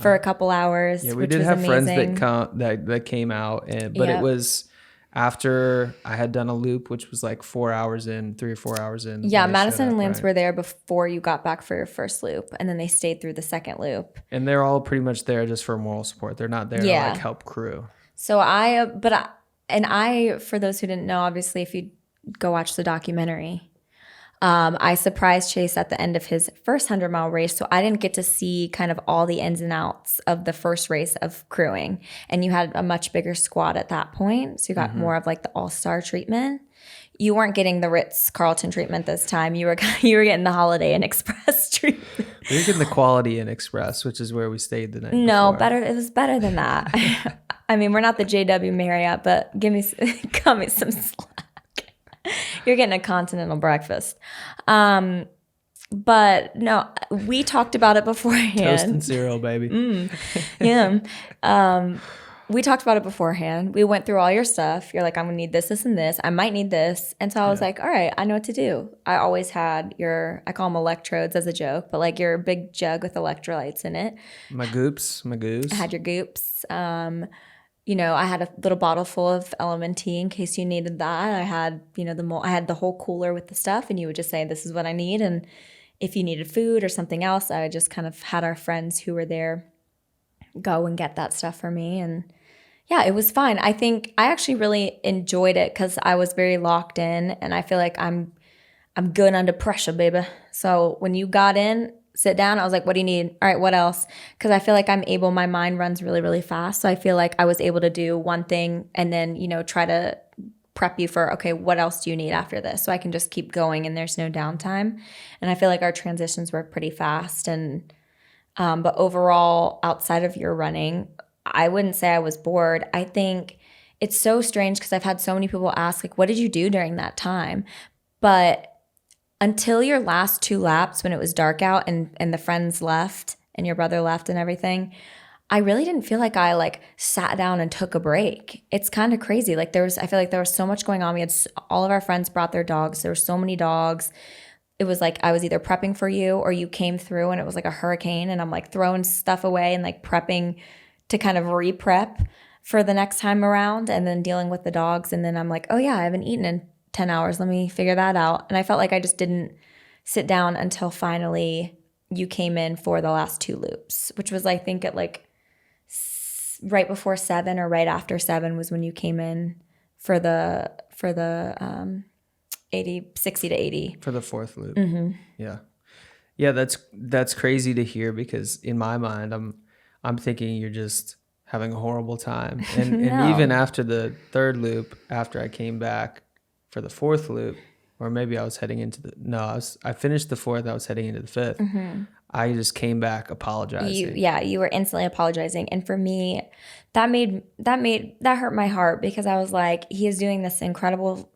for a couple hours. Yeah, we which did was have amazing. friends that came out, but it was after I had done a loop, which was like 4 hours in, 3 or 4 hours in. Yeah, Madison and Lance were there before you got back for your first loop, and then they stayed through the second loop. And they're all pretty much there just for moral support. They're not there to like help crew. So for those who didn't know, obviously, if you go watch the documentary, I surprise Chase at the end of his first 100-mile race. So I didn't get to see kind of all the ins and outs of the first race of crewing. And you had a much bigger squad at that point. So you got more of like the all-star treatment. You weren't getting the Ritz-Carlton treatment this time. You were getting the Holiday Inn Express treatment. We were getting the Quality Inn Express, which is where we stayed the night No, before. better. It was better than that. I mean, we're not the JW Marriott, but cut me some slack. You're getting a continental breakfast. But no, we talked about it beforehand. Toast and cereal, baby. Yeah. We talked about it beforehand. We went through all your stuff. You're like, I'm going to need this, this, and this. I might need this. And so I was like, all right, I know what to do. I always had I call them electrodes as a joke, but like your big jug with electrolytes in it. My goose. I had your goops. I had a little bottle full of LMNT in case you needed that. I had, I had the whole cooler with the stuff, and you would just say, this is what I need. And if you needed food or something else, I just kind of had our friends who were there go and get that stuff for me. And yeah, it was fine. I think I actually really enjoyed it because I was very locked in, and I feel like I'm good under pressure, baby. So when you got in, sit down, I was like, what do you need? All right, what else? Because I feel like my mind runs really, really fast. So I feel like I was able to do one thing and then, try to prep you for, okay, what else do you need after this? So I can just keep going and there's no downtime. And I feel like our transitions were pretty fast. And but overall, outside of your running, I wouldn't say I was bored. I think it's so strange because I've had so many people ask, like, what did you do during that time? But until your last 2 laps when it was dark out and the friends left and your brother left and everything, I really didn't feel like I like sat down and took a break. It's kind of crazy. Like I feel like there was so much going on. We had all of our friends brought their dogs. There were so many dogs. It was like I was either prepping for you or you came through and it was like a hurricane and I'm like throwing stuff away and like prepping to kind of re-prep for the next time around and then dealing with the dogs. And then I'm like, oh yeah, I haven't eaten in 10 hours. Let me figure that out. And I felt like I just didn't sit down until finally you came in for the last 2 loops, which was, I think, at like right before 7 or right after 7 was when you came in for the 60 to 80. For the 4th loop. Mm-hmm. Yeah. Yeah, that's crazy to hear because in my mind, I'm thinking you're just having a horrible time. And, No. and even after the 3rd loop, after I came back, for the 4th loop, or maybe I was heading into I finished the 4th, I was heading into the 5th. Mm-hmm. I just came back apologizing. You were instantly apologizing. And for me, that hurt my heart because I was like, he is doing this incredible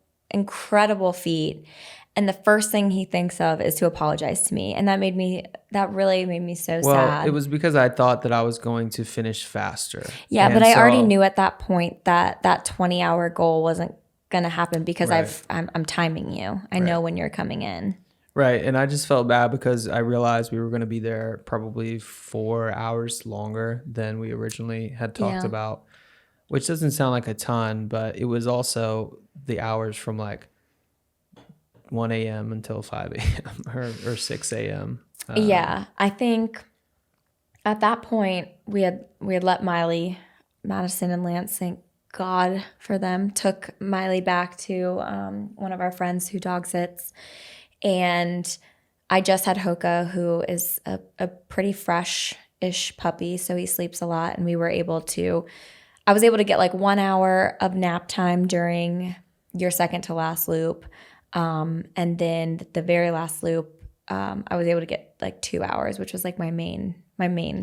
feat. And the first thing he thinks of is to apologize to me. And that really made me so sad. Well, it was because I thought that I was going to finish faster. Yeah, and but I already knew at that point that 20-hour goal wasn't going to happen because Right. I'm timing you. I know when you're coming in. Right. And I just felt bad because I realized we were going to be there probably 4 hours longer than we originally had talked about, which doesn't sound like a ton, but it was also the hours from like 1 a.m. until 5 a.m. or 6 a.m. Yeah. I think at that point we had let Madison and Lance, thank God for them, took Miley back to one of our friends who dog sits. And I just had Hoka, who is a pretty fresh-ish puppy, so he sleeps a lot. And I was able to get like 1 hour of nap time during your second to last loop. And then the very last loop, I was able to get like 2 hours, which was like my main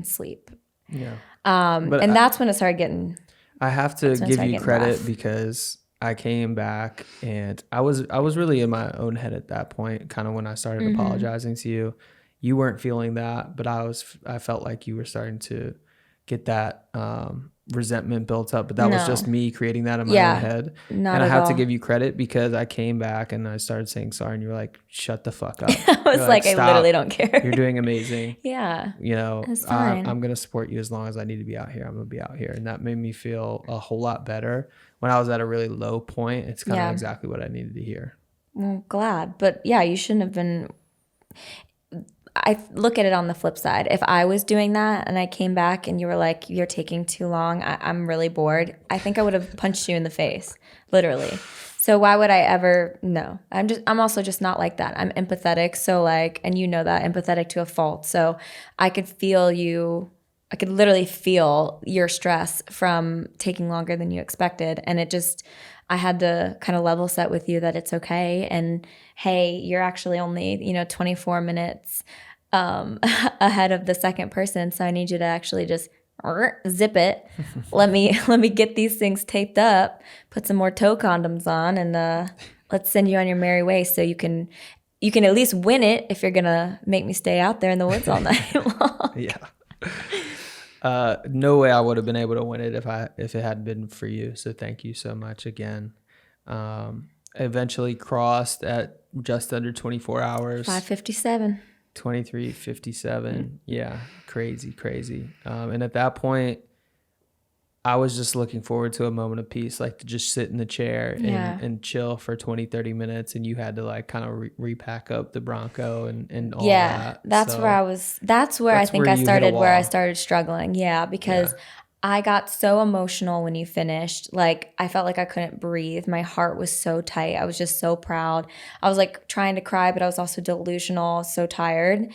sleep. Yeah. And that's when it started getting. I have to give you credit because I came back and I was really in my own head at that point, kind of when I started apologizing to you. You weren't feeling that, but I felt like you were starting to get that resentment built up, but that was just me creating that in my own head. And I have to give you credit because I came back and I started saying sorry and you were like, shut the fuck up. I was like, I literally don't care. You're doing amazing. Yeah. You know, I'm going to support you as long as I need to be out here. I'm going to be out here. And that made me feel a whole lot better. When I was at a really low point, it's kind of exactly what I needed to hear. Well, glad. But yeah, you shouldn't have been. I look at it on the flip side. If I was doing that and I came back and you were like, you're taking too long, I'm really bored, I think I would have punched you in the face, literally. So why would I ever? No, I'm also just not like that. I'm empathetic. So like, and you know that, empathetic to a fault. So I could feel you. I could literally feel your stress from taking longer than you expected. And I had to kind of level set with you that it's okay. And hey, you're actually only, 24 minutes ahead of the second person. So I need you to actually just zip it. Let me get these things taped up, put some more toe condoms on, and let's send you on your merry way so you can at least win it if you're going to make me stay out there in the woods all night long. Yeah. No way I would have been able to win it if it hadn't been for you. So thank you so much again. Eventually crossed at just under 24 hours. 5:57. 23:57. Yeah, crazy. And at that point, I was just looking forward to a moment of peace, like to just sit in the chair and chill for 20-30 minutes. And you had to like kind of repack up the Bronco and all that. Yeah, that's where I think I started struggling. Yeah, because I got so emotional when you finished. Like I felt like I couldn't breathe. My heart was so tight. I was just so proud. I was like trying to cry, but I was also delusional, so tired.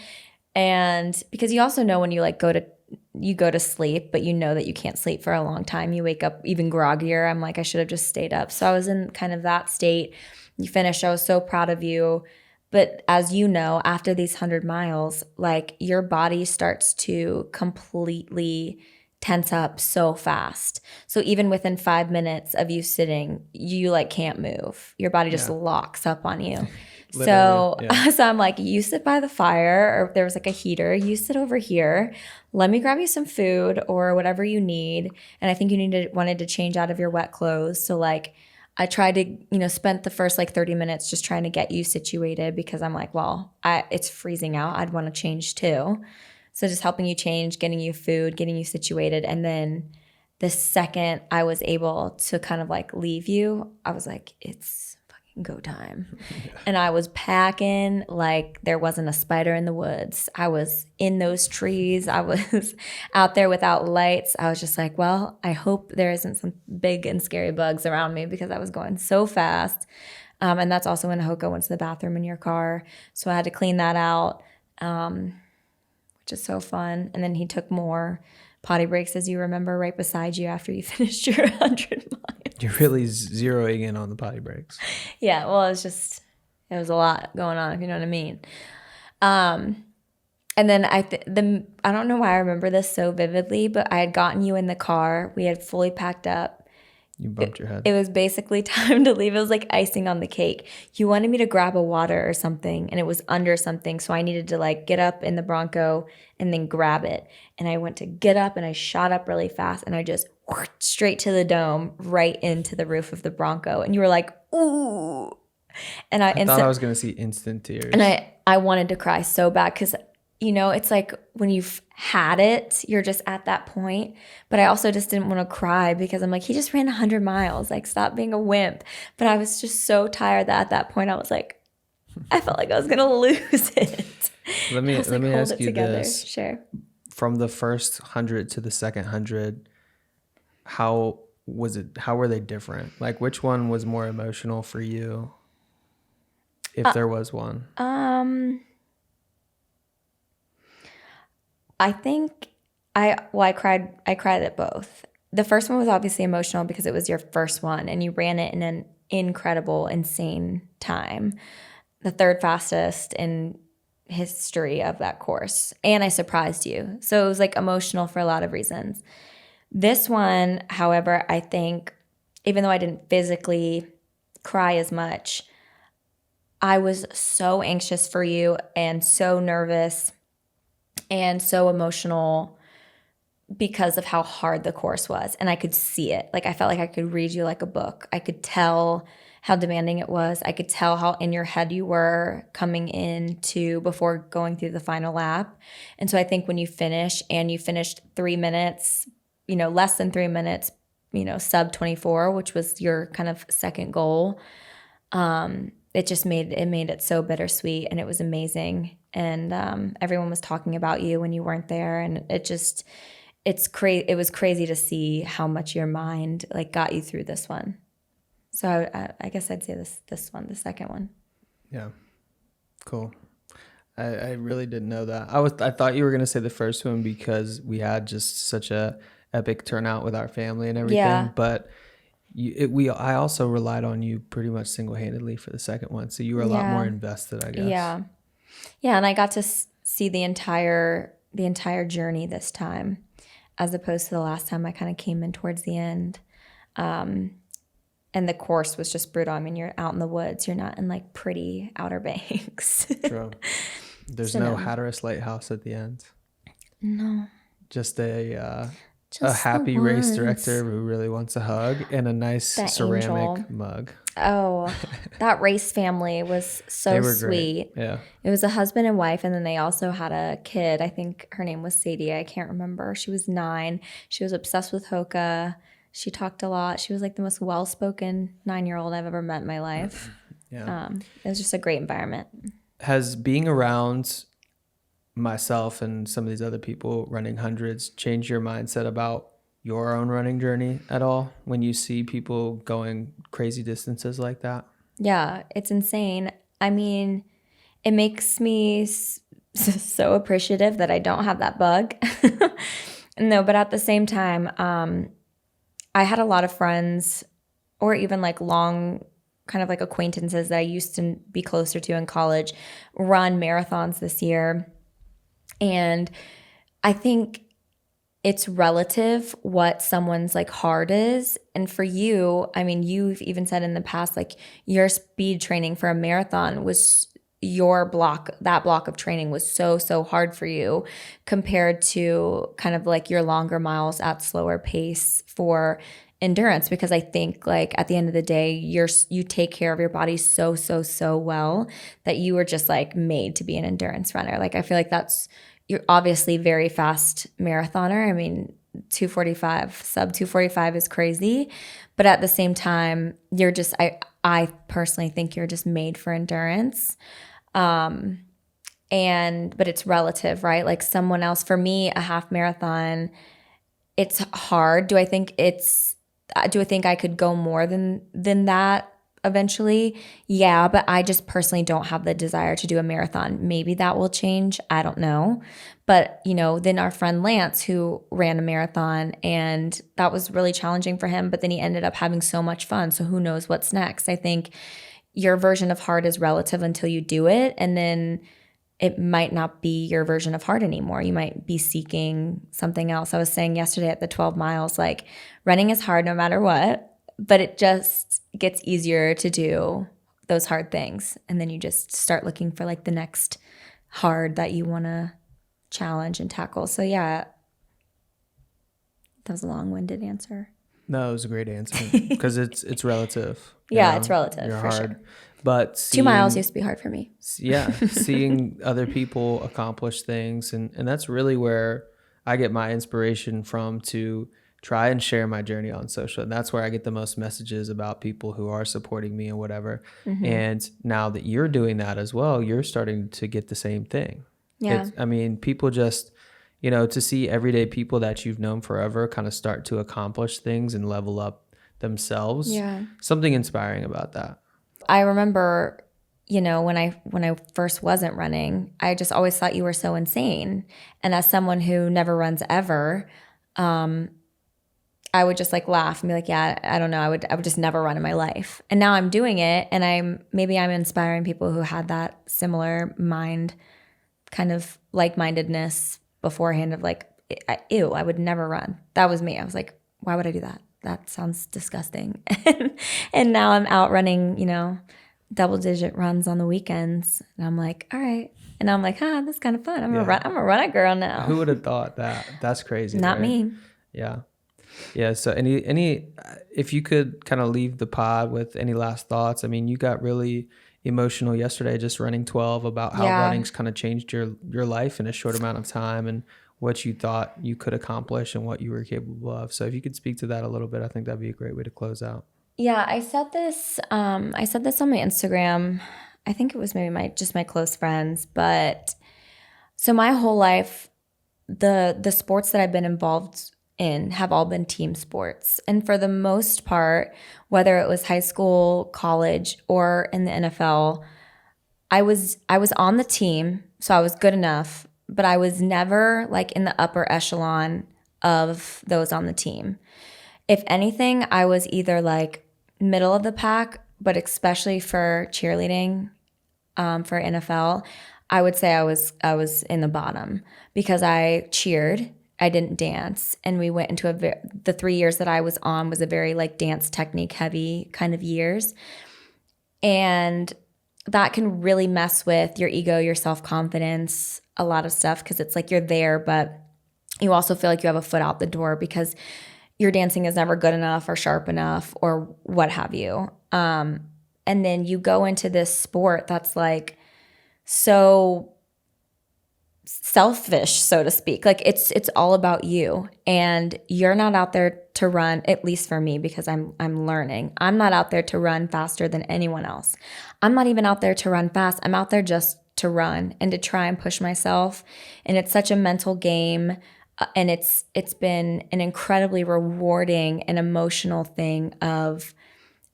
And because you also know when you like go to sleep, but you know that you can't sleep for a long time. You wake up even groggier. I'm like, I should have just stayed up. So I was in kind of that state. You finished. I was so proud of you. But as you know, after these 100 miles, like your body starts to completely tense up so fast. So even within 5 minutes of you sitting, you like can't move. Your body just locks up on you. So I'm like, you sit by the fire, or there was like a heater, you sit over here, let me grab you some food or whatever you need. And I think you wanted to change out of your wet clothes. So like I tried to, spent the first like 30 minutes just trying to get you situated because I'm like, well, it's freezing out. I'd want to change too. So just helping you change, getting you food, getting you situated. And then the second I was able to kind of like leave you, I was like, it's fucking go time. And I was packing like there wasn't a spider in the woods. I was in those trees. I was out there without lights. I was just like, well, I hope there isn't some big and scary bugs around me because I was going so fast. And that's also when Hoko went to the bathroom in your car. So I had to clean that out. Which is so fun. And then he took more potty breaks, as you remember, right beside you after you finished your 100 miles. You're really zeroing in on the potty breaks. Yeah, well, it was a lot going on, if you know what I mean. And then I don't know why I remember this so vividly, but I had gotten you in the car. We had fully packed up. You bumped your head. It was basically time to leave. It was like icing on the cake. You wanted me to grab a water or something, and it was under something. So I needed to like get up in the Bronco and then grab it. And I went to get up and I shot up really fast and I just straight to the dome, right into the roof of the Bronco. And you were like, ooh. And I thought I was going to see instant tears. And I wanted to cry so bad because it's like when you've had it, you're just at that point. But I also just didn't want to cry because I'm like, he just ran 100 miles. Like, stop being a wimp. But I was just so tired that at that point I was like, I felt like I was going to lose it. Let me ask you this. Sure. From the first 100 to the second 100, how were they different? Like, which one was more emotional for you? If there was one. I think I cried at both. The first one was obviously emotional because it was your first one and you ran it in an incredible, insane time. The third fastest in history of that course, and I surprised you. So it was like emotional for a lot of reasons. This one, however, I think even though I didn't physically cry as much, I was so anxious for you and so nervous and so emotional because of how hard the course was. And I could see it. Like I felt like I could read you like a book. I could tell how demanding it was. I could tell how in your head you were coming into before going through the final lap. And so I think when you finish and you finished 3 minutes, less than 3 minutes, sub 24, which was your kind of second goal, it just made it so bittersweet, and it was amazing. And everyone was talking about you when you weren't there, and it was crazy to see how much your mind like got you through this one. So I guess I'd say this one, the second one. Yeah, cool. I really didn't know that. I thought you were gonna say the first one because we had just such a epic turnout with our family and everything. Yeah. But I also relied on you pretty much single-handedly for the second one, so you were a lot more invested, I guess. Yeah, and I got to see the entire journey this time, as opposed to the last time I kind of came in towards the end. And the course was just brutal. I mean, you're out in the woods. You're not in like pretty Outer Banks. True. There's no Hatteras Lighthouse at the end. No. Just a happy race director who really wants a hug and a nice ceramic mug. Oh, that race family was so they were sweet. Great. Yeah. It was a husband and wife, and then they also had a kid. I think her name was Sadie. I can't remember. She was 9. She was obsessed with Hoka. She talked a lot. She was like the most well-spoken 9-year-old I've ever met in my life. Yeah. It was just a great environment. Has being around myself and some of these other people running hundreds changed your mindset about your own running journey at all when you see people going crazy distances like that? Yeah, it's insane. I mean, it makes me so appreciative that I don't have that bug. No, but at the same time, I had a lot of friends, or even like long kind of like acquaintances that I used to be closer to in college, run marathons this year. And I think it's relative what someone's like hard is. And for you, I mean, you've even said in the past, like your speed training for a marathon was that block of training was so hard for you compared to kind of like your longer miles at slower pace for endurance, because I think like at the end of the day, you take care of your body so well that you were just like made to be an endurance runner. Like I feel like you're obviously very fast marathoner. I mean, 245, sub 245 is crazy, but at the same time, you're just I personally think you're just made for endurance. But it's relative, right? Like someone else, for me, a half marathon, it's hard. Do I think I could go more than that eventually? Yeah, but I just personally don't have the desire to do a marathon. Maybe that will change. I don't know. But, then our friend Lance, who ran a marathon, and that was really challenging for him, but then he ended up having so much fun. So who knows what's next? I think your version of hard is relative until you do it, and then it might not be your version of hard anymore. You might be seeking something else. I was saying yesterday at the 12 miles, like running is hard no matter what, but it just gets easier to do those hard things. And then you just start looking for like the next hard that you want to challenge and tackle. So yeah, that was a long-winded answer. No, it was a great answer because it's relative. Yeah, it's relative. You're for hard. Sure. But 2 miles used to be hard for me. Yeah, seeing other people accomplish things. And that's really where I get my inspiration from to try and share my journey on social. And that's where I get the most messages about people who are supporting me and whatever. Mm-hmm. And now that you're doing that as well, you're starting to get the same thing. Yeah. People just, to see everyday people that you've known forever kind of start to accomplish things and level up themselves. Yeah. Something inspiring about that. I remember, when I first wasn't running, I just always thought you were so insane. And as someone who never runs ever, I would just like laugh and be like, yeah, I don't know. I would just never run in my life. And now I'm doing it, and I'm inspiring people who had that similar mind kind of like-mindedness beforehand of like, ew, I would never run. That was me. I was like, why would I do that? That sounds disgusting. And now I'm out running, double-digit runs on the weekends. And I'm like, all right. And I'm like, that's kind of fun. I'm a runner girl now. Who would have thought that? That's crazy. Not right? me. Yeah. Yeah. So any, if you could kind of leave the pod with any last thoughts, I mean, you got really emotional yesterday, just running 12, about how running's kind of changed your life in a short amount of time and what you thought you could accomplish and what you were capable of. So if you could speak to that a little bit, I think that'd be a great way to close out. Yeah. I said this on my Instagram. I think it was maybe my close friends, but so my whole life, the sports that I've been involved in have all been team sports. And for the most part, whether it was high school, college, or in the NFL, I was on the team, so I was good enough, but I was never like in the upper echelon of those on the team. If anything, I was either like middle of the pack, but especially for cheerleading, for NFL, I would say I was in the bottom because I cheered. I didn't dance, and we went into the 3 years that I was on was a very like dance technique heavy kind of years, and that can really mess with your ego, your self-confidence, a lot of stuff, because it's like you're there, but you also feel like you have a foot out the door because your dancing is never good enough or sharp enough or what have you. And then you go into this sport that's like so selfish, so to speak. Like it's all about you, and you're not out there to run, at least for me, because I'm learning. I'm not out there to run faster than anyone else. I'm not even out there to run fast. I'm out there just to run and to try and push myself. And it's such a mental game, and it's been an incredibly rewarding and emotional thing of,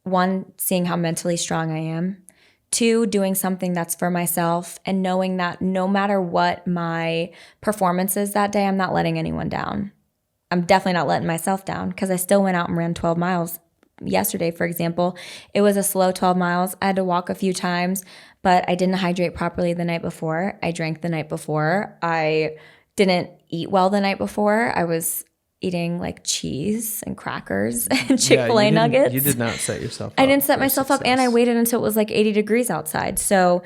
one, seeing how mentally strong I am, two, doing something that's for myself and knowing that no matter what my performance is that day, I'm not letting anyone down. I'm definitely not letting myself down because I still went out and ran 12 miles yesterday, for example. It was a slow 12 miles. I had to walk a few times, but I didn't hydrate properly the night before. I drank the night before. I didn't eat well the night before. I was eating like cheese and crackers and Chick-fil-A nuggets. You did not set yourself up. I didn't set myself up, and I waited until it was like 80 degrees outside. So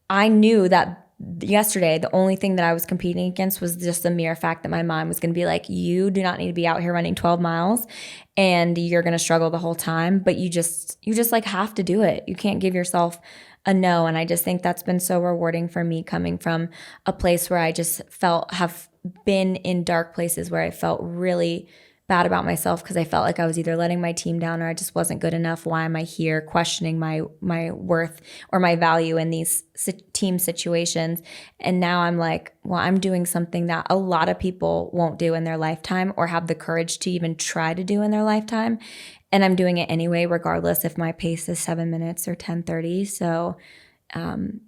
I knew that yesterday, the only thing that I was competing against was just the mere fact that my mind was going to be like, you do not need to be out here running 12 miles and you're going to struggle the whole time, but you just like have to do it. You can't give yourself a no. And I just think that's been so rewarding for me, coming from a place where I just have been in dark places where I felt really bad about myself because I felt like I was either letting my team down or I just wasn't good enough. Why am I here? Questioning my worth or my value in these team situations. And now I'm like, well, I'm doing something that a lot of people won't do in their lifetime or have the courage to even try to do in their lifetime. And I'm doing it anyway, regardless if my pace is 7 minutes or 10:30. So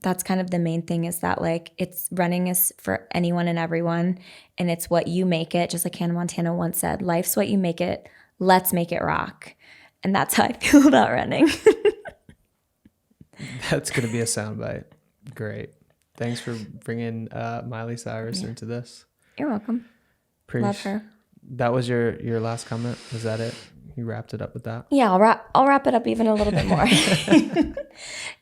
that's kind of the main thing, is that like running is for anyone and everyone, and it's what you make it. Just like Hannah Montana once said, life's what you make it. Let's make it rock. And that's how I feel about running. That's going to be a soundbite. Great. Thanks for bringing Miley Cyrus into this. You're welcome. Love her. That was your last comment? Was that it? You wrapped it up with that? Yeah, I'll wrap it up even a little bit more.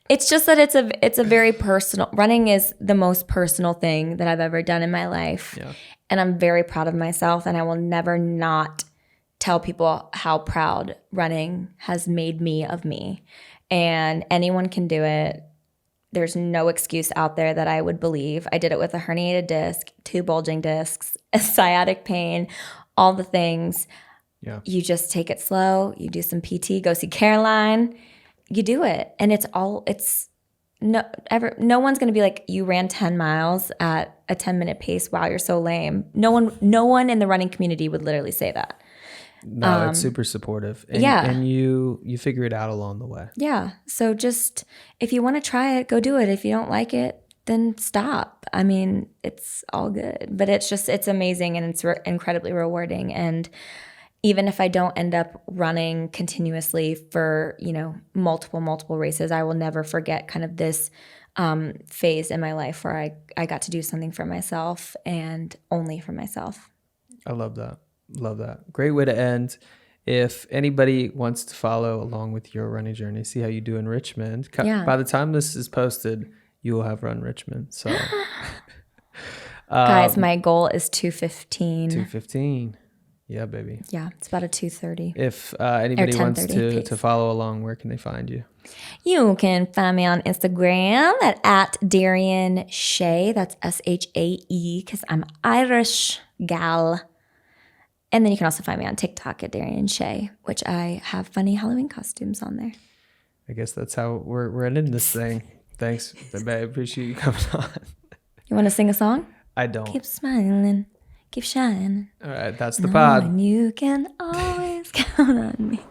It's just that it's a very personal. Running is the most personal thing that I've ever done in my life. Yeah. And I'm very proud of myself, and I will never not tell people how proud running has made me of me. And anyone can do it. There's no excuse out there that I would believe. I did it with a herniated disc, 2 bulging discs, a sciatic pain, all the things. Yeah. You just take it slow. You do some PT, go see Caroline. You do it. And no one's going to be like, you ran 10 miles at a 10-minute pace. Wow, you're so lame. No one in the running community would literally say that. No, it's super supportive. And, yeah. And you figure it out along the way. Yeah. So just, if you want to try it, go do it. If you don't like it, then stop. I mean, it's all good. But it's amazing, and it's incredibly rewarding. And even if I don't end up running continuously for, multiple races, I will never forget kind of this phase in my life where I got to do something for myself and only for myself. I love that. Love that. Great way to end. If anybody wants to follow along with your running journey, see how you do in Richmond. By the time this is posted, you will have run Richmond. So, guys, my goal is 2:15. 2:15. Yeah, baby. Yeah, it's about a 2:30. If anybody wants to pace. follow along, where can they find you? You can find me on Instagram at Darienne Shay. That's SHAE because I'm Irish gal. And then you can also find me on TikTok at Darienne Shay, which I have funny Halloween costumes on there. I guess that's how we're ending this thing. Thanks, babe. I appreciate you coming on. You want to sing a song? I don't. Keep smiling, keep shining. All right, that's the pod. And you can always count on me.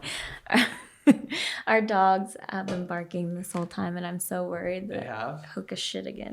Our dogs have been barking this whole time, and I'm so worried that I'll hook a shit again.